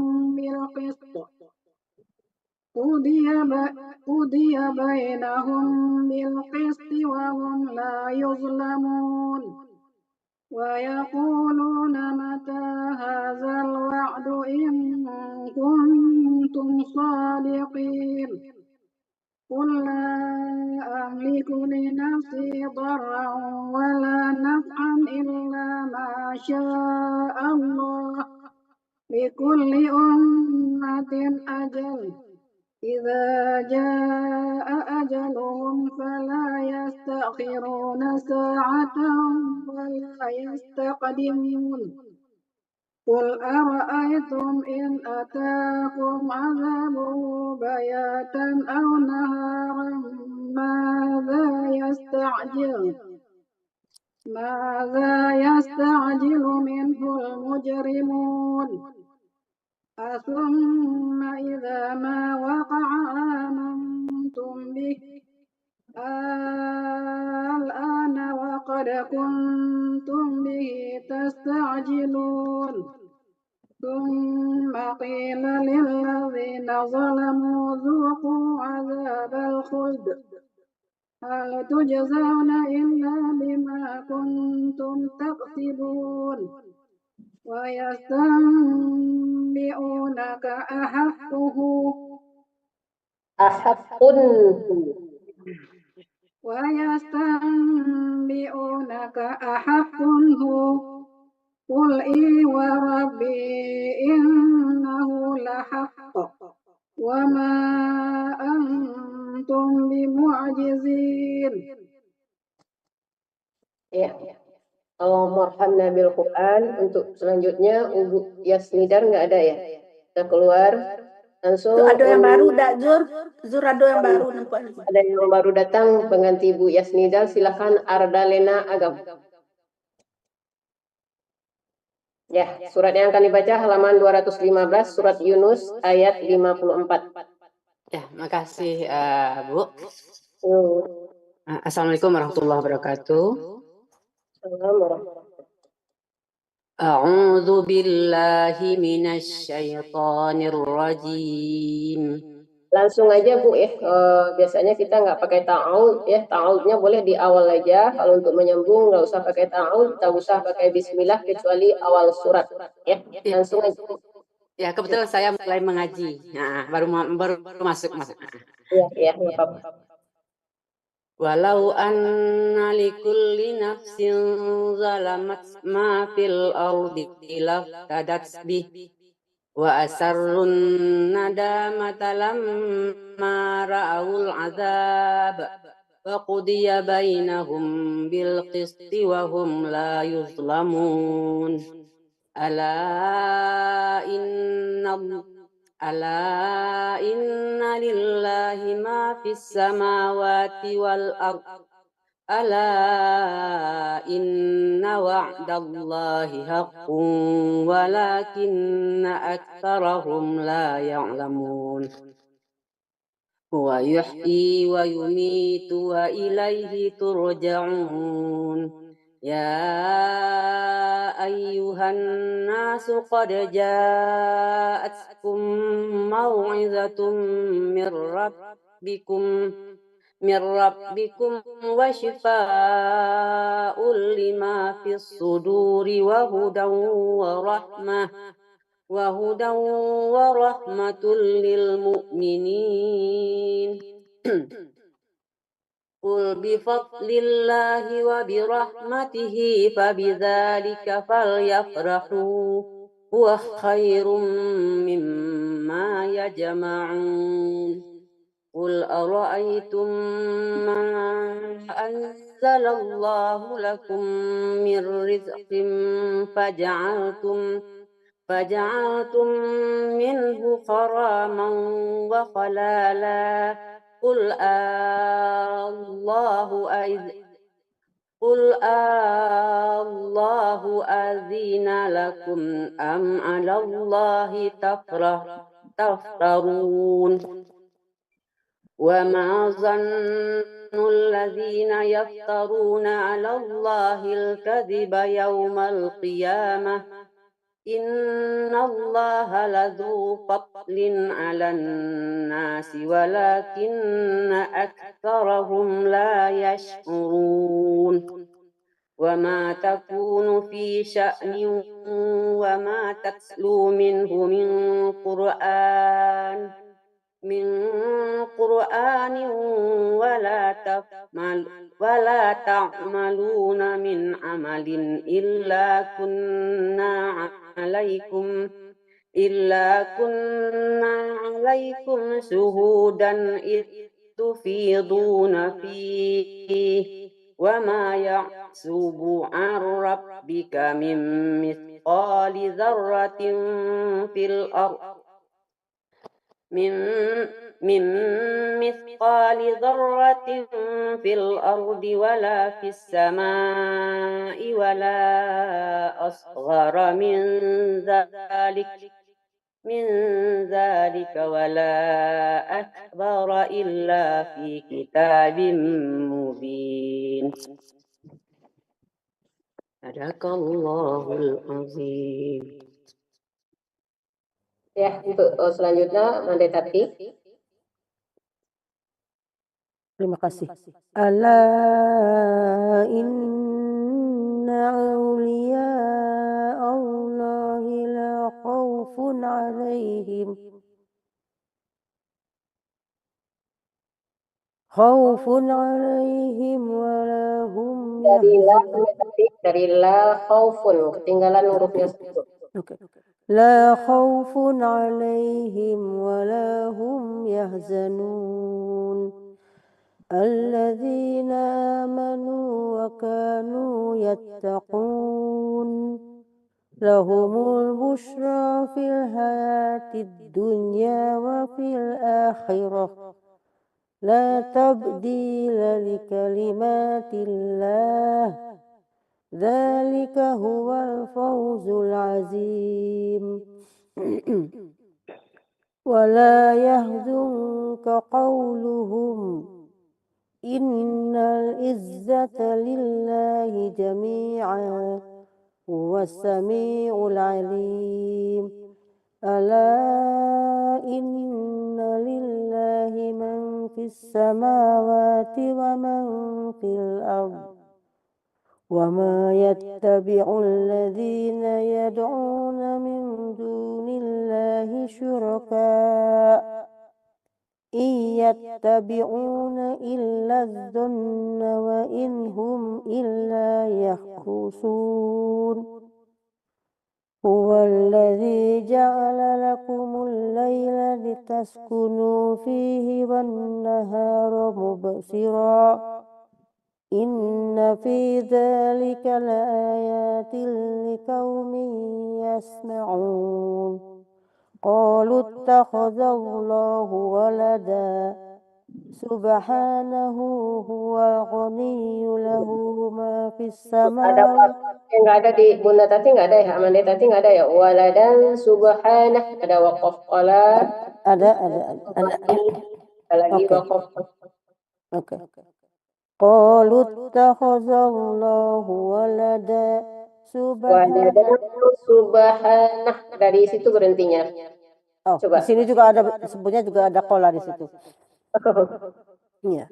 بالقسط وهم لا يظلمون. ويقولون متى هذا الوعد إن كنتم صادقين. قل لا أملك لنفسي ضرا ولا نفعا إلا ما شاء الله لكل أمة أجل إذا جاء أجلهم فلا يستأخرون ساعة ولا يستقدمون. قل أرأيتم إن أتاكم عذابه بياتا أو نهارا ماذا يستعجل منه المجرمون. ثم إذا ما وقع آمنتم به الآن وقد كنتم به تستعجلون. ثم قيل للذين ظلموا ذوقوا عذاب الخلد هل تجزون إلا بما كنتم تكسبون. ويستنبئونك ويستنبئونك أحق هو قل إي وربي إنه لحق وما أنتم بمعجزين. Ya, Allahumma bil Quran. Untuk selanjutnya Ibu Yasnidar nggak ada ya? Kita keluar langsung. Ada yang baru dak Zur? Zur ada yang baru nampak. Ada yang baru datang pengganti Ibu Yasnidar. Silakan Ardalena Agam. Ya, surat yang akan dibaca halaman 215 surat Yunus ayat 54. Ya, makasih Bu. Assalamualaikum warahmatullahi wabarakatuh. A'udzu billahi minasy syaithanir rajim. Langsung aja Bu ya. Biasanya kita nggak pakai ta'awud ya. Ta'awudnya boleh di awal aja. Kalau untuk menyambung nggak usah pakai ta'awud, tak usah pakai bismillah kecuali awal surat ya. Langsung aja. Ya, kebetulan saya mulai mengaji. Nah, baru masuk. Iya, nggak apa-apa. Walau anna likulli nafsin zalamat ma fil ardi laftadat bih wa asarrun nadamata lamma ra'awul azab wa qudiya bainahum bil qisti wa hum la yuzlamun. Ala inna lillahi ma fis samawati wal ard. Ala inna wa'dallahi haqqun walakinna aktsarahum la ya'lamun. Huwa yuhyi wa yumitu wa ilaihi turja'un. Ya ayyuhan nasu qad ja'atkum mau'izatun mir rabbikum wa shifaa'un lima fis suduri wa hudan wa rahmatul lil mu'minin. Qul bi fadlillahi wa bi rahmatihi fabidzalika falyafrahu huwa khairum mimma yajma'un. Qul ara'aytum ma anzalallahu lakum min rizqin faja'altum minhu haraman wa halala. Qul Allahu azina lakum am 'alallahi taftarun. Wa ma zannul ladzina yaftaruna 'alallahi al-kadhiba yawmal qiyamah. Innallaha ladzu fadlin 'alan nasi walakinna aktsarahum la yash'urun. Wa ma takunu fi sya'nin wa ma tatlu minhu min Qur'anin wala ta'maluna min amalin illa kunna alaikum syuhudan tufiduna fihi wa ma ya'subu 'an rabbika min mithqali dzarratin fil ardh mithqali dzarratin fil ardi wala fis samai wala asghara min zalika wala akbara illa fi kitabim mubin. Sadaqallahul azim. Ya, untuk selanjutnya Mande Tati. Terima kasih. Ala inna awliya Allahi la khawfun alaihim Khaufun 'alaihim wa la hum Dari la yahzanun. dari la khaufun, ketinggalan hurufnya satu. Oke. La khaufun 'alaihim wa la hum yahzanun. Alladzina amanu wa kanu yattaqun. Lahumul busyra fil hayatid dunya wa fil akhirah. La tabdila li kalimatillah. Dzalika huwal fawzul azim. Wa la yahzunka qawluhum. Innal izzata lillahi jami'an. Huwas sami'ul alim. Ala inna lillahi man fis samawati wa man fil ardh. Wa ma yattabi'ul ladzina yad'una min dunillahi syuraka. Iyattabi'una illa adh-dhanna wa inhum illa yakhrusun. Huwallazi ja'ala lakumul laila litaskunu fihi wan nahara mubsira. Inna fi dzalika laayatin liqaumin yasma'un. Qalu ittakhadallahu walada. Subhanahu huwal ghaniyyu lahu ma fis Ada samawati. nggak ada di Bunda Tati nggak ada ya, Amanda Tati nggak ada ya. Waladan subhanah, ada waqaf qala. Ada. Ada lagi Oke. waqaf. Oke. Qalu ittakhadallahu walada. Waladan subhanah, dari situ berhentinya. Oh, Coba. di sini juga ada, sebutnya juga ada qola di situ. Iya.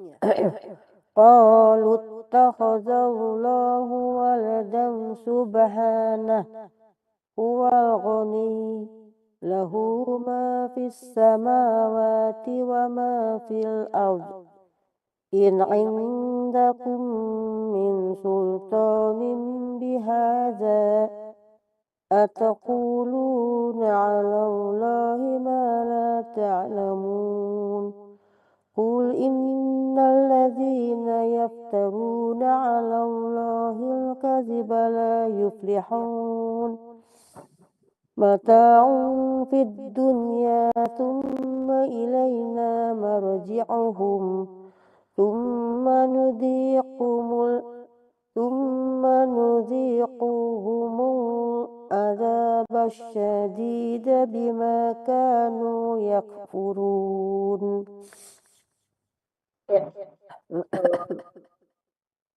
Qalu ittakhadallahu waladan subhanah huwal ghani lahu ma fis samawati wa ma fil ardh. In 'indakum min sultanin bihadza ataquluna 'ala Allahi ma la ta'lamun. Qul innal ladzina yaftaruna 'ala Allahil kadhiba la yuflihun. Mata'un fid dunya thumma ilaina marji'uhum. Thumma nudhiquhumul adzabasy syadida bima kanu yakfurun. Ya.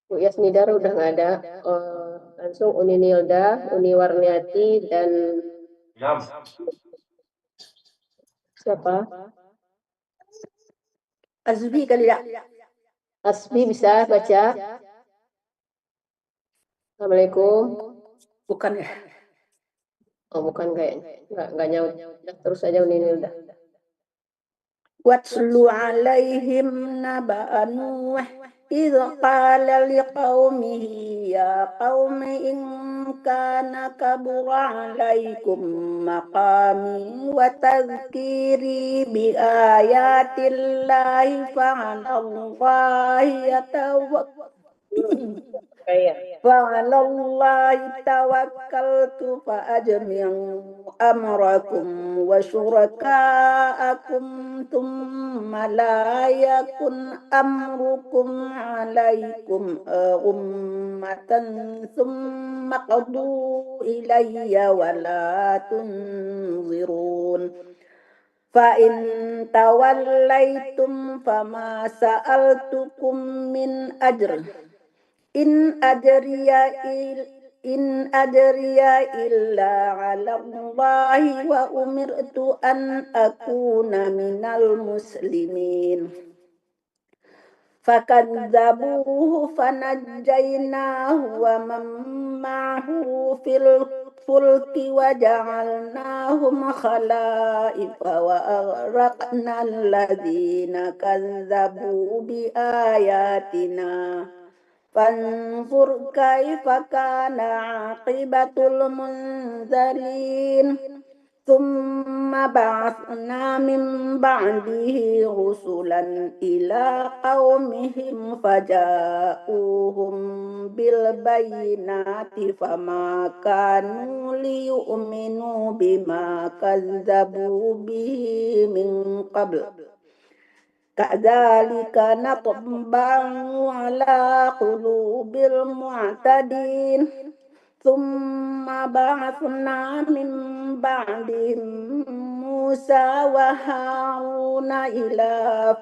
Bu Yasmidar udah nggak ada. Langsung Uni Nilda, Uni Warniati, dan siapa? Azbi kali ya. Asbi bisa baca. Assalamualaikum. Bukan ya. Oh bukan kayaknya. Nggak nyaut. Terus aja Uni Nilda. Watslu alaihim naba'a Nuh idh qala liqaumihi ya qaumi in kana kabura alaikum maqami wa tadhkiri bi ayatillahi fa'alallahi tawakkaltu fa'ajmi'u amrakum wa syuraka'akum thumma la yakun amrukum alaikum ummatan thumma qadu ilayya wa la tunzirun. Fa in tawallaitum fama sa'altukum min ajr in ajriya illa 'ala Allahi wa umirtu an akuna minal muslimin. Fakadzabuhu fanajjaynahu wa man ma'ahu fil الفلك وجعلناهم خلائف وأغرقنا الذين كذبوا بآياتنا فانظر كيف كان عاقبة المنذرين ثم بعثنا من بعده رسلا إلى قومهم فجاءوهم بالبينات فما كانوا ليؤمنوا بما كذبوا به من قبل كذلك نطبع على قلوب المعتدين ثم بعثنا من بعدهم موسى وهارون إلى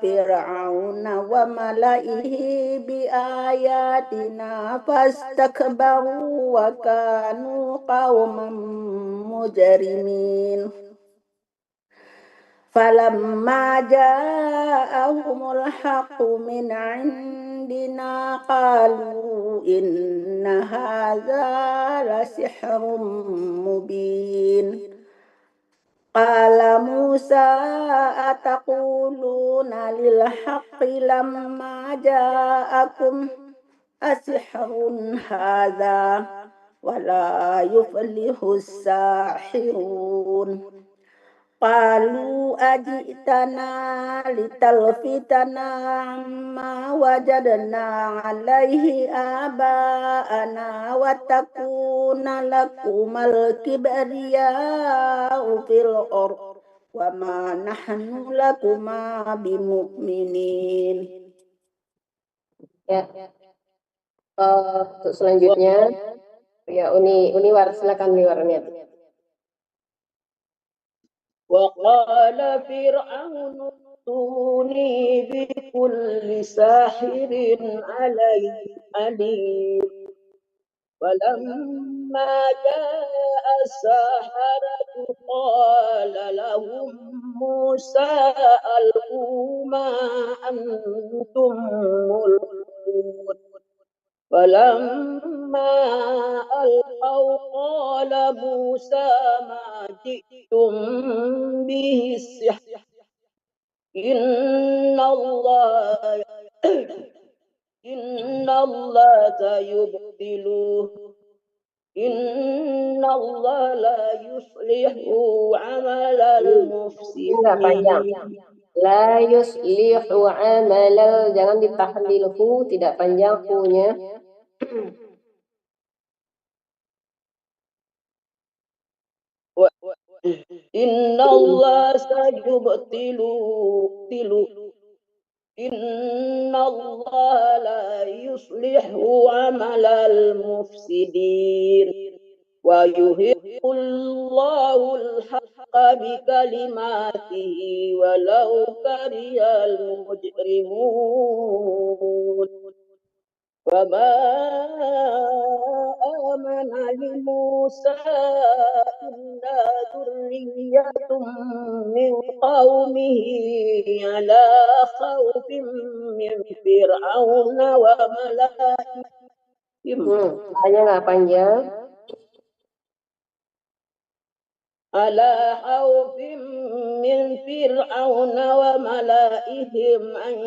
فرعون وملئه بآياتنا فاستكبروا وكانوا قوما مجرمين فلما جاءهم الحق من عندنا قالوا إن هذا لسحر مبين قال موسى أتقولون للحق لما جاءكم أسحر هذا ولا يفلح الساحرون قالوا أجئتنا لتلفتنا عما وجدنا عليه آباءنا وتكون لكما الكبرياء في الأرض وما نحن لكما بمؤمنين. Ya, untuk selanjutnya ya Uniwar, silakan Uniwar. وقال فرعون ائتوني بكل ساحر عليم ولما جاء السحرة قال لهم موسى ألقوا ما أنتم ملقون فلما ألقوا قال موسى ما جئتم به السحر إن الله سيبطله إن الله لا يصلح عمل المفسدين. La yuslihu amal, jangan ditahlil hu, tidak panjang hu-nya. Inna Allah sayubtilu Inna Allah la yuslihu amalal mufsidin wa yuhiqqullahu al-haqqa bi kalimatihi walau karihal mujrimun. Wa ma amana li Musa illa dhurriyyatun min qaumihi ala khawfin min fir'auna wa malaihim. Hanya nggak panjang. Ala khawfin min fir'auna wa malaihim an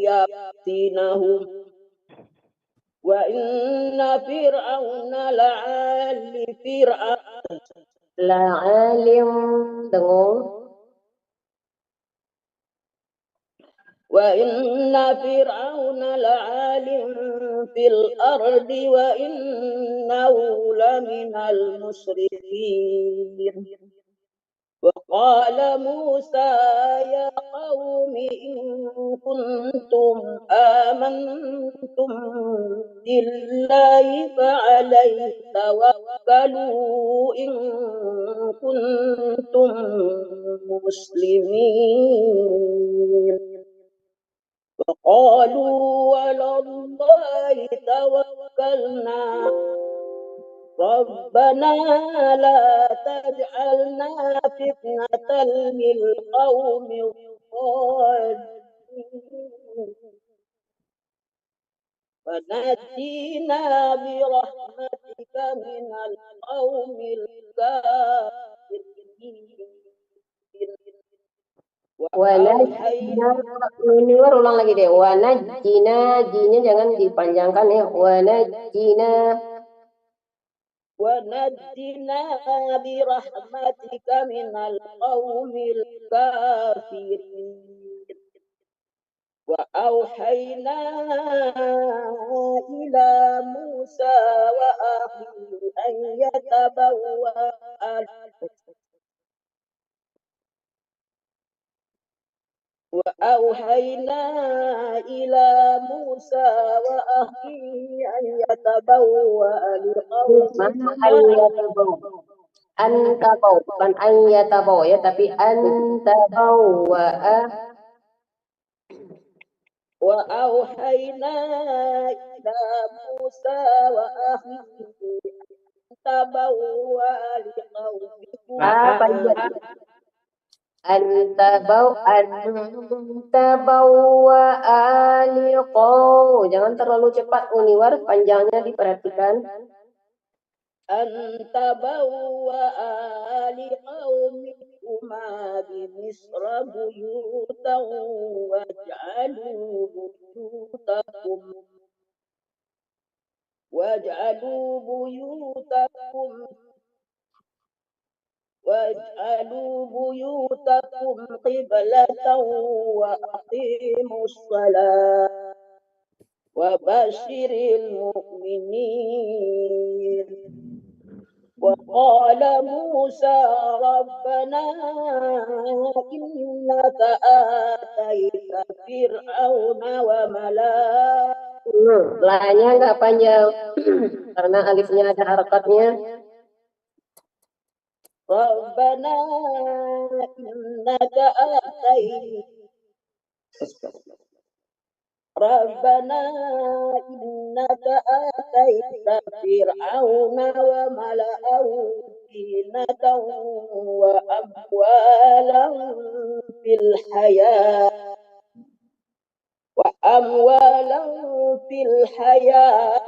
yaftinahum. Wa inna fir'auna la'ali fir'aun La'alim dengung. Wa inna fir'auna la'alim fil ardi wa innahu laminal musrifin. Wa qala Musa ya qaumi in kuntum amantum billahi fa'alayhi tawakkalu in kuntum muslimin. Wa qalu ala Allahi tawakkalna Rabbana la taj'alna fitnatan lil qaumil dhalimin wa najjina bi rahmatika minal qaumil الكافرين Wanajina, ini ulang lagi deh. Wanajina, jinya jangan dipanjangkan ya. Wanajina. ونجنا برحمتك من القوم الكافرين وأوحينا إلى موسى وأخيه أن يتبوأ وأوحينا إلى موسى وأخيه أن يتبوأ لقومهما Antabau, bukan anyatabau ya, tapi antabau وأوحينا إلى موسى وأخيه أن تبوأ لقومكما antabau aliqau. Jangan terlalu cepat Uniwar, panjangnya diperhatikan. أن تبوأ لقومكما بمصر بيوتا واجعلوا بيوتكم قبلة وأقيموا الصلاة وبشر المؤمنين وقال موسى ربنا إنك آتيت فرعون وملأه. Lahnya nggak panjang karena alifnya ada harakatnya. ربنا إنك آتيت فرعون وملأه زينة وأموالا في الحياة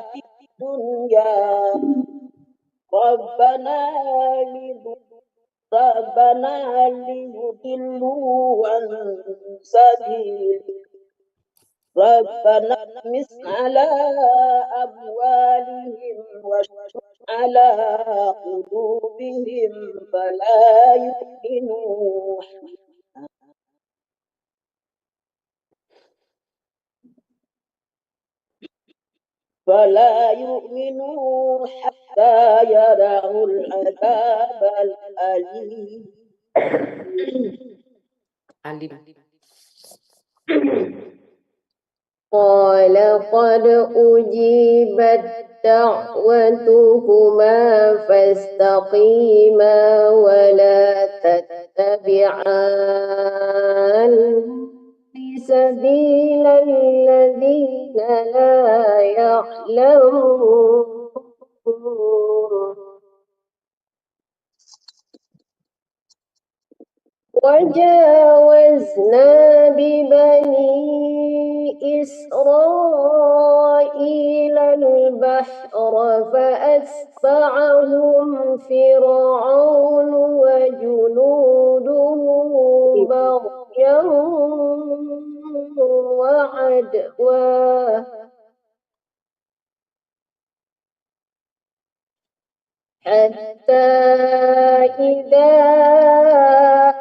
الدنيا ربنا ليضلوا عن سبيلك ربنا اطمس على أموالهم واشدد على قلوبهم فلا يؤمنوا حتى يروا العذاب الأليم. قال قد أجيبت دعوتكما فاستقيما ولا تتبعان سبيل الذين لا يعلمون. وجاوزنا ببني إسرائيل البحر فأتبعهم فرعون وجنوده بغيا وعدوا حتى إذا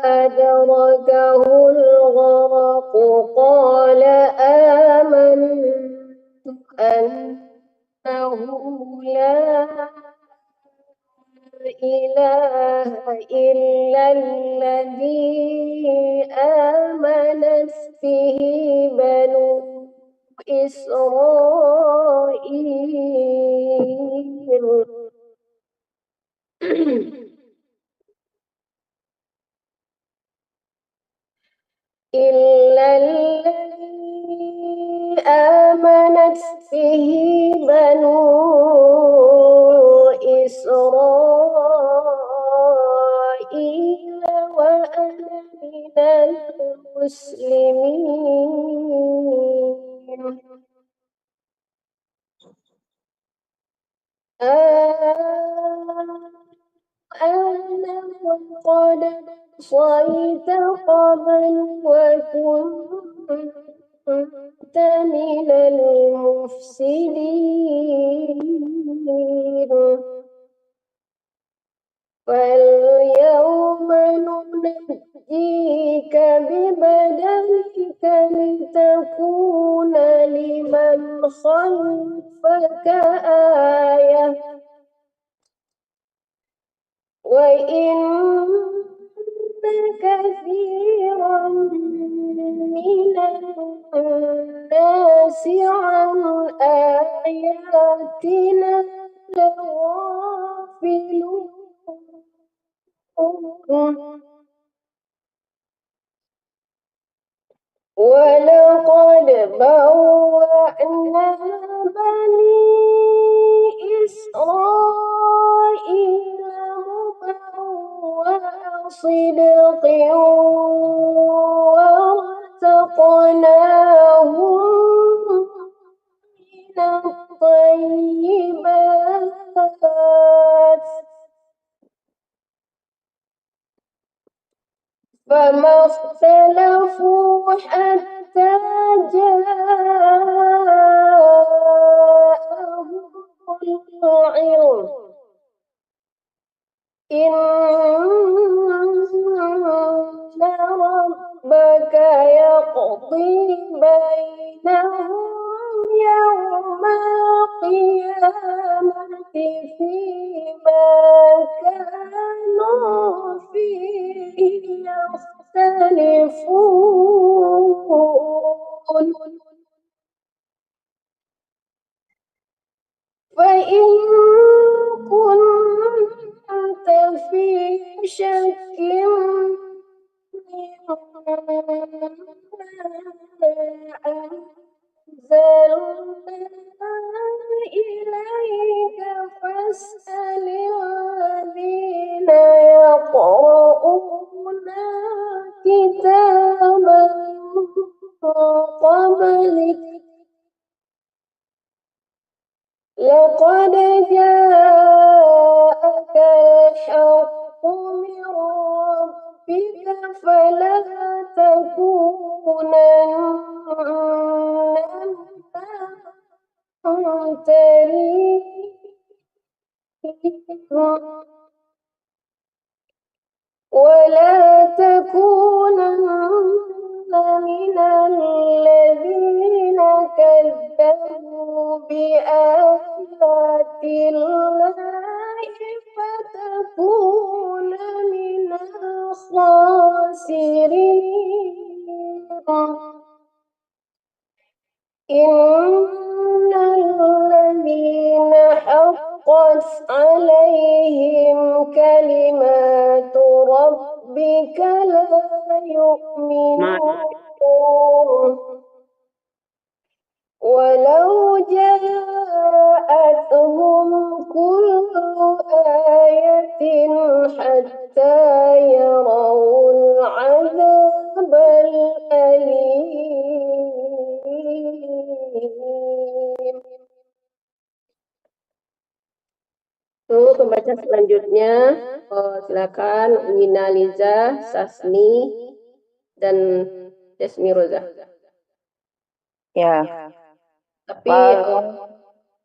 أدركه الغرق قال آمنت أنه لا إله إلا الذي آمنت به بنو إسرائيل إلا الذي آمنت به بنو إسرائيل وأنا من المسلمين. قد عصيت قبل وكنت من المفسدين فاليوم ننجيك ببدنك لتكون لمن خلفك آية وإن كثيرا من الناس عن آياتنا لغافلون ولقد بوأنا بني إسرائيل مبوأ صدق ورزقناهم من الطيبات فما اختلفوا حتى جاءهم العلم إن ربك يقضي بينهم يوم القيامة فيما كانوا فيه يختلفون فإن كنت في شك أنزلنا إليك فاسأل الذين يقرؤون كتابا قبلك لقد جاءك الحق من ربك فلا تكونن ولا تكونن من الذين كذبوا بآيات الله فتكون من الخاسرين إن الذين حقت عليهم كلمات ربك لا يؤمنون ولو جاءتهم كل آية حتى يروا العذاب الأليم. Pembaca selanjutnya, silakan Wina Liza, Sasni, dan Desmi Roza. Ya. Tapi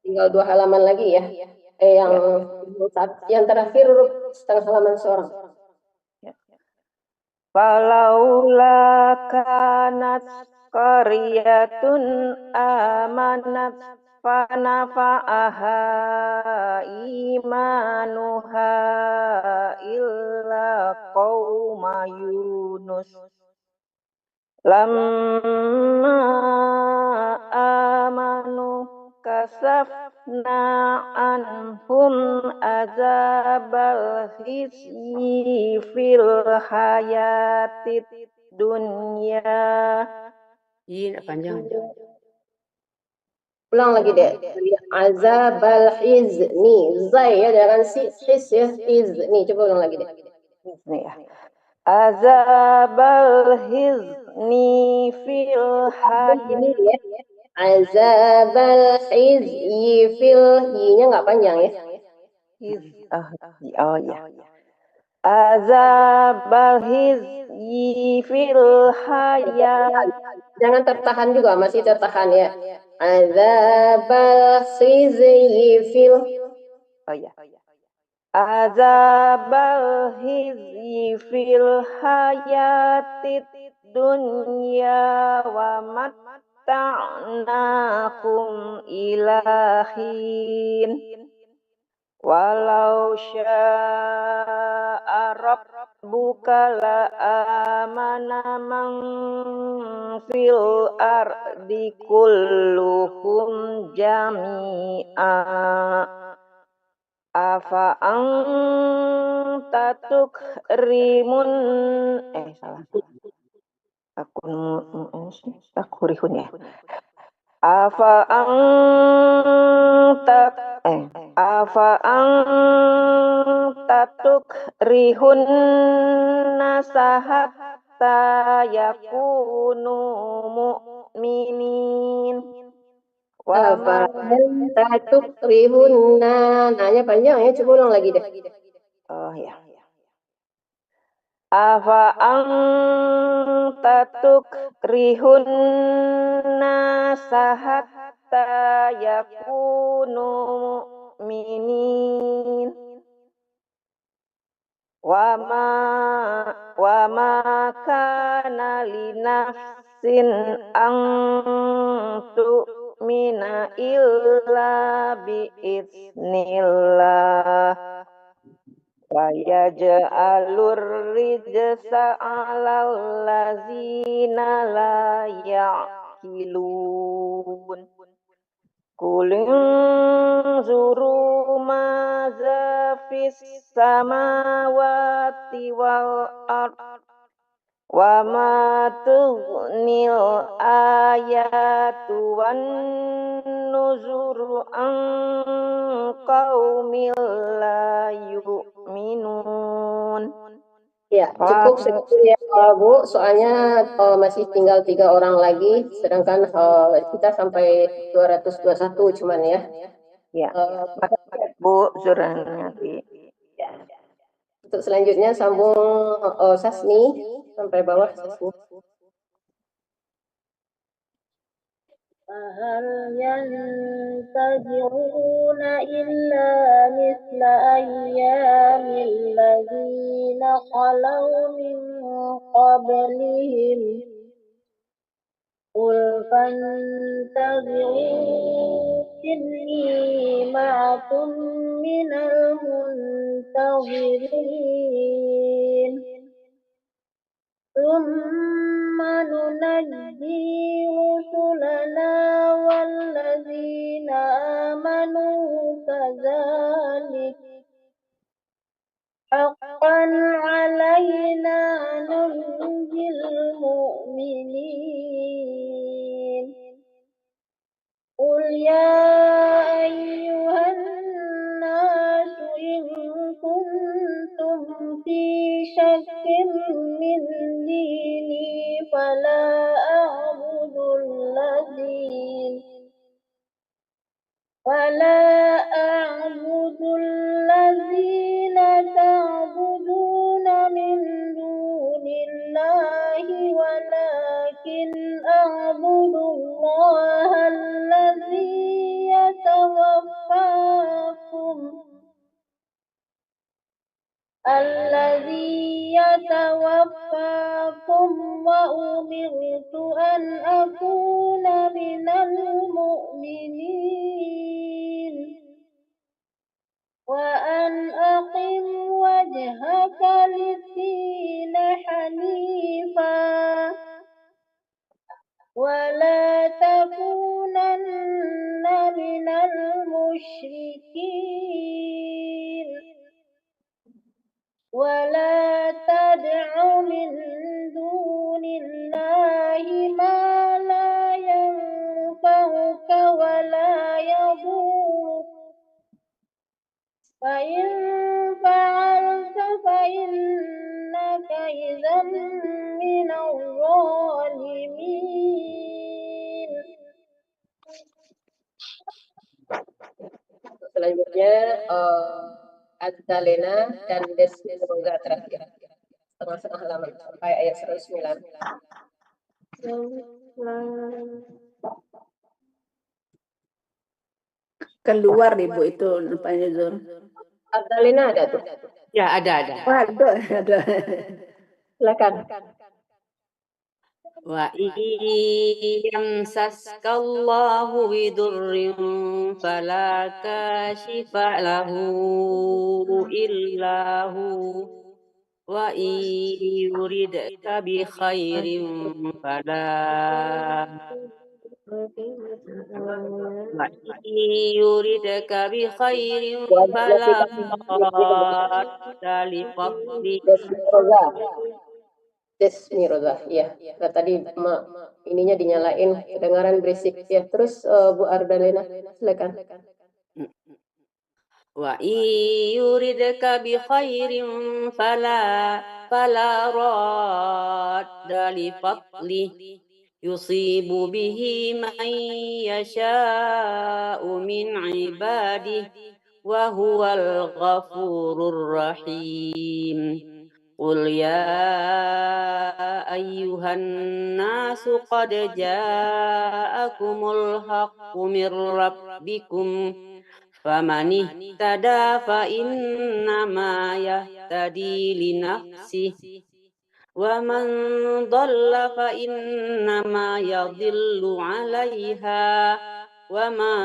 tinggal 2 halaman lagi ya. Yang terakhir setengah halaman seorang. Falaula kanat qaryatun amanat fanafa'aha imanuha illa qauma Yunus lamma amanu kasafna anhum azabal khizyi fil hayatid dunya. Iya, panjang. Ulang lagi deh. Azabal hizni. Zai ya, jangan his ya. Hizni. Coba ulang lagi deh. Hizni ya. Azabal hizni fil hayatid. Azabal hizyi fil, hi-nya nggak panjang ya. Oh ya. azabal hizyi fil hayat. Jangan tertahan juga, masih tertahan ya. Azabal khizyi fil. Oh ya. Azabal hizyi fil hayatid dunya wa matta'nakum ilahin walau sya'a rabbuka la amana man fil ardi kulluhum jami'a afa anta tukrimun salah. Takurihun ya. Afa anta tukrihun nasahatta yakunu mu'minin. Afa anta tukrihunna. Nanya panjang ya, coba ulang lagi deh. Oh ya. Afa anta tukrihunna sahatta yakunu mu'minin wa ma kana linafsin an tu'mina illa bi'iznillah wa yaj'alur rijsa 'alal ladzina la ya'qilun. Qul unzuru madza fis samawati wal ard wa ma tughnil ayatu wan nuzuru an qaumil la yu'minun. Ya, cukup segitu ya Bu, soalnya masih tinggal 3 orang lagi, sedangkan kita sampai 221 cuman ya. Ya, Bu Zurhanati. Ya. Untuk selanjutnya sambung Sasmi sampai bawah Sasmi. فهل ينتظرون إلا مثل أيام الذين خلوا من قبلهم قل فانتظروا إني معكم من المنتظرين ثم ننجي رسلنا والذين آمنوا كذلك حقا علينا ننجي المؤمنين قل يا أيها الناس إن كنتم في شك من ديني فلا أعبد الذين تعبدون من دون الله ولكن أعبد الله الذي يتوفاكم وأمرت أن أكون من المؤمنين وأن أقم وجهك للدين حنيفا ولا تكونن من المشركين ولا تدع من دون الله ما لا ينفعك ولا يضرك فإن فعلت فإنك إذا من الظالمين. Selanjutnya Adzalena dan Desmiroza terakhir. Setengah-setengah halaman sampai ayat 109. Keluar Ibu itu Pak Zur. Adzalena ada tuh. Ya, ada. Ada. Silakan. Wa yamsaskallahu bidurrin fala kashifa lahu illa hu wa yuridka bi khairin fala yuridka bi khairin fala radda li fadli. Desmiroza, iya. Nah, tadi ininya dinyalain, kedengaran berisik. Ya, terus Bu Ardalena, silakan. Wa yuridka bi khairin fala radda li fadli yusibu bihi man yasha'u min ibadihi wa huwal ghafurur rahim. Qul ya ayyuhan nasu qad ja'akumul haqqu mir rabbikum faman ihtada fa innama yahtadi li nafsihi wa man dhalla fa innama yadhillu 'alaiha wa ma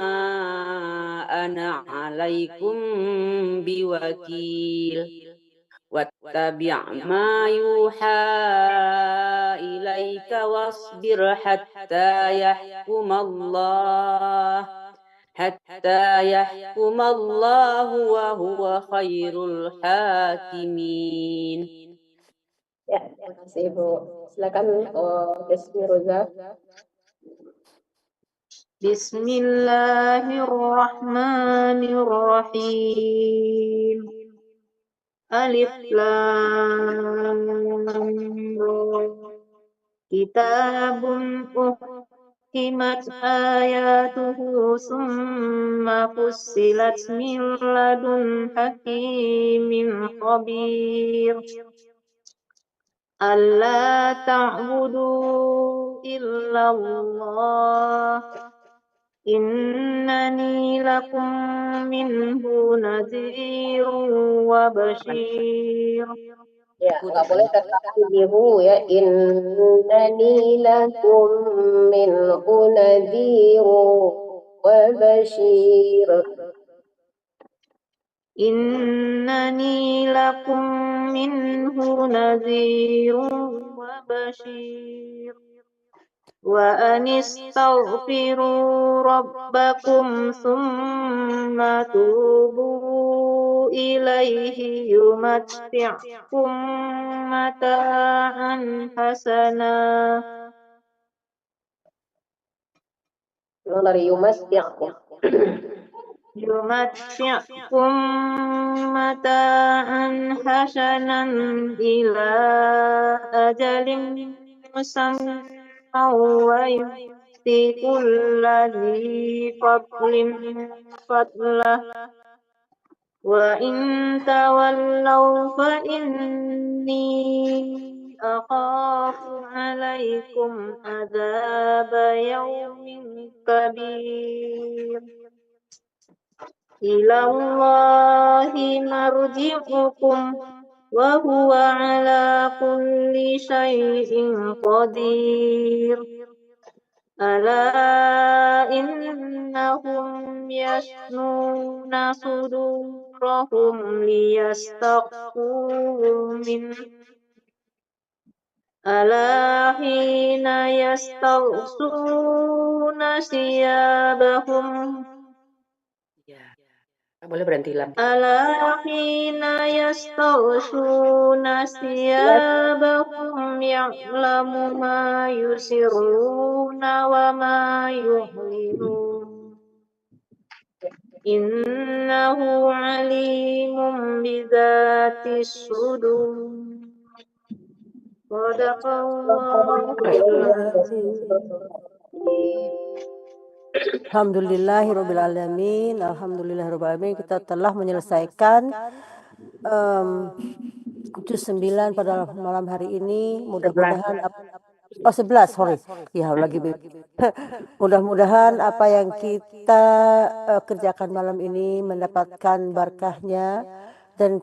ana 'alaikum biwakil. Wattabi' ma yuha ilaika wasbir hatta yahkumallahu wa huwa khairul hakimin. Ya, terima kasih Ibu. Silakan Desmiroza. Bismillahirrahmanirrahim. Alif Lam Ra. Kitabun uhkimat ayatuhu summa fussilat min ladun hakimin khabir. Alla ta'budu illallah. Innani lakum minhu nadhirun wa bashir. Ya, nggak boleh tertahan di hu ya. Innani lakum minhu nadhirun wa bashir. Innani lakum minhu nadhirun wa bashir. Wa anistaghfiru rabbakum thumma tubu ilaihi yumatti'kum mata'an hasana. Ulang dari yumatti'kum. Yumatti'kum mata'an hasanan ila ajalin musamma wa yu'ti kulli fadlin fadlah wa in tawallaw fa inni akhafu alaikum adzaba yaumin kabir. Ilallahi marji'ukum wa huwa ala kulli syai'in qadir. Ala innahum yasnuna sudurahum liyastaghfu min. Ala hina yastaghsuna siyabahum. Boleh berhenti lam. Ala hina yastaghshuna siyabahum ya'lamu ma yusirruna wa ma yu'linun. Innahu alimun bidzatis sudur. Sadaqallahul azim. Alhamdulillahirrabbilalamin. Alhamdulillahirrabbilalamin. Kita telah menyelesaikan juz 9 pada malam hari ini. Mudah-mudahan 11, sorry. Ya, lagi mudah-mudahan apa yang kita kerjakan malam ini mendapatkan berkahnya. Dan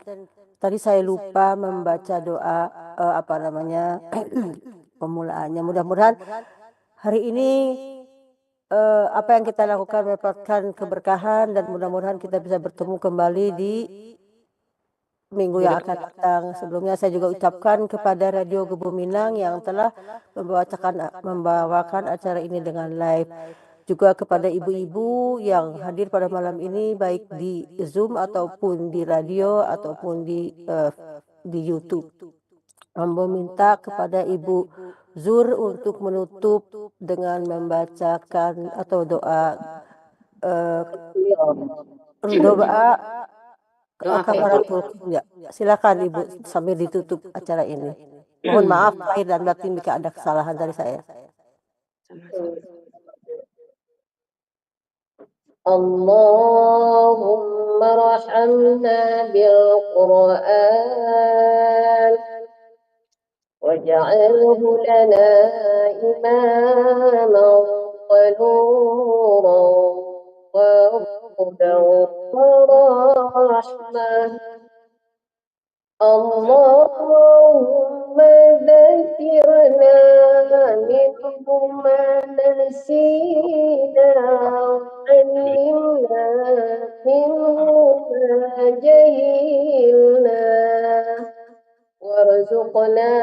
tadi saya lupa membaca doa pemulaannya. Mudah-mudahan hari ini apa yang kita lakukan mendapatkan keberkahan, dan mudah-mudahan kita bisa bertemu kembali di minggu yang akan datang. Sebelumnya saya juga ucapkan kepada Radio Gebuminang yang telah membawakan acara ini dengan live. Juga kepada ibu-ibu yang hadir pada malam ini, baik di Zoom ataupun di radio ataupun di YouTube. Meminta kepada Ibu Zur untuk menutup dengan membacakan atau doa kafaratul. Ya, silakan Ibu sambil ditutup acara ini. Mohon maaf lahir dan batin jika ada kesalahan dari saya. Allahumma rahamna bil Qur'an واجعله لنا إماما ونورا وهدى ورحمة اللهم ذكرنا منه ما نسينا وعلمنا منه ما جهلنا وارزقنا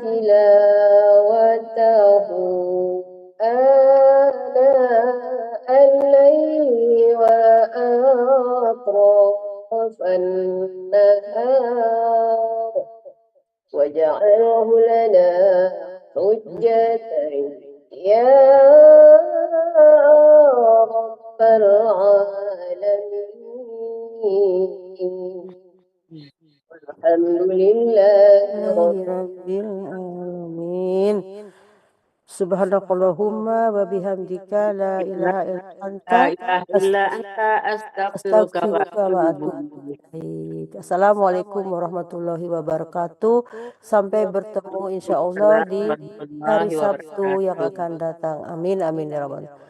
تلاوته آناء الليل وأطراف النهار واجعله لنا حجة يا رب العالمين. Alhamdulillahirabbil alamin. Subhanakallahumma wa bihamdika la ilaha illa anta astaghfiruka wa atubu ilaik. Assalamualaikum warahmatullahi wabarakatuh. Sampai bertemu insyaallah di hari Sabtu yang akan datang. Amin amin ya rabbal alamin.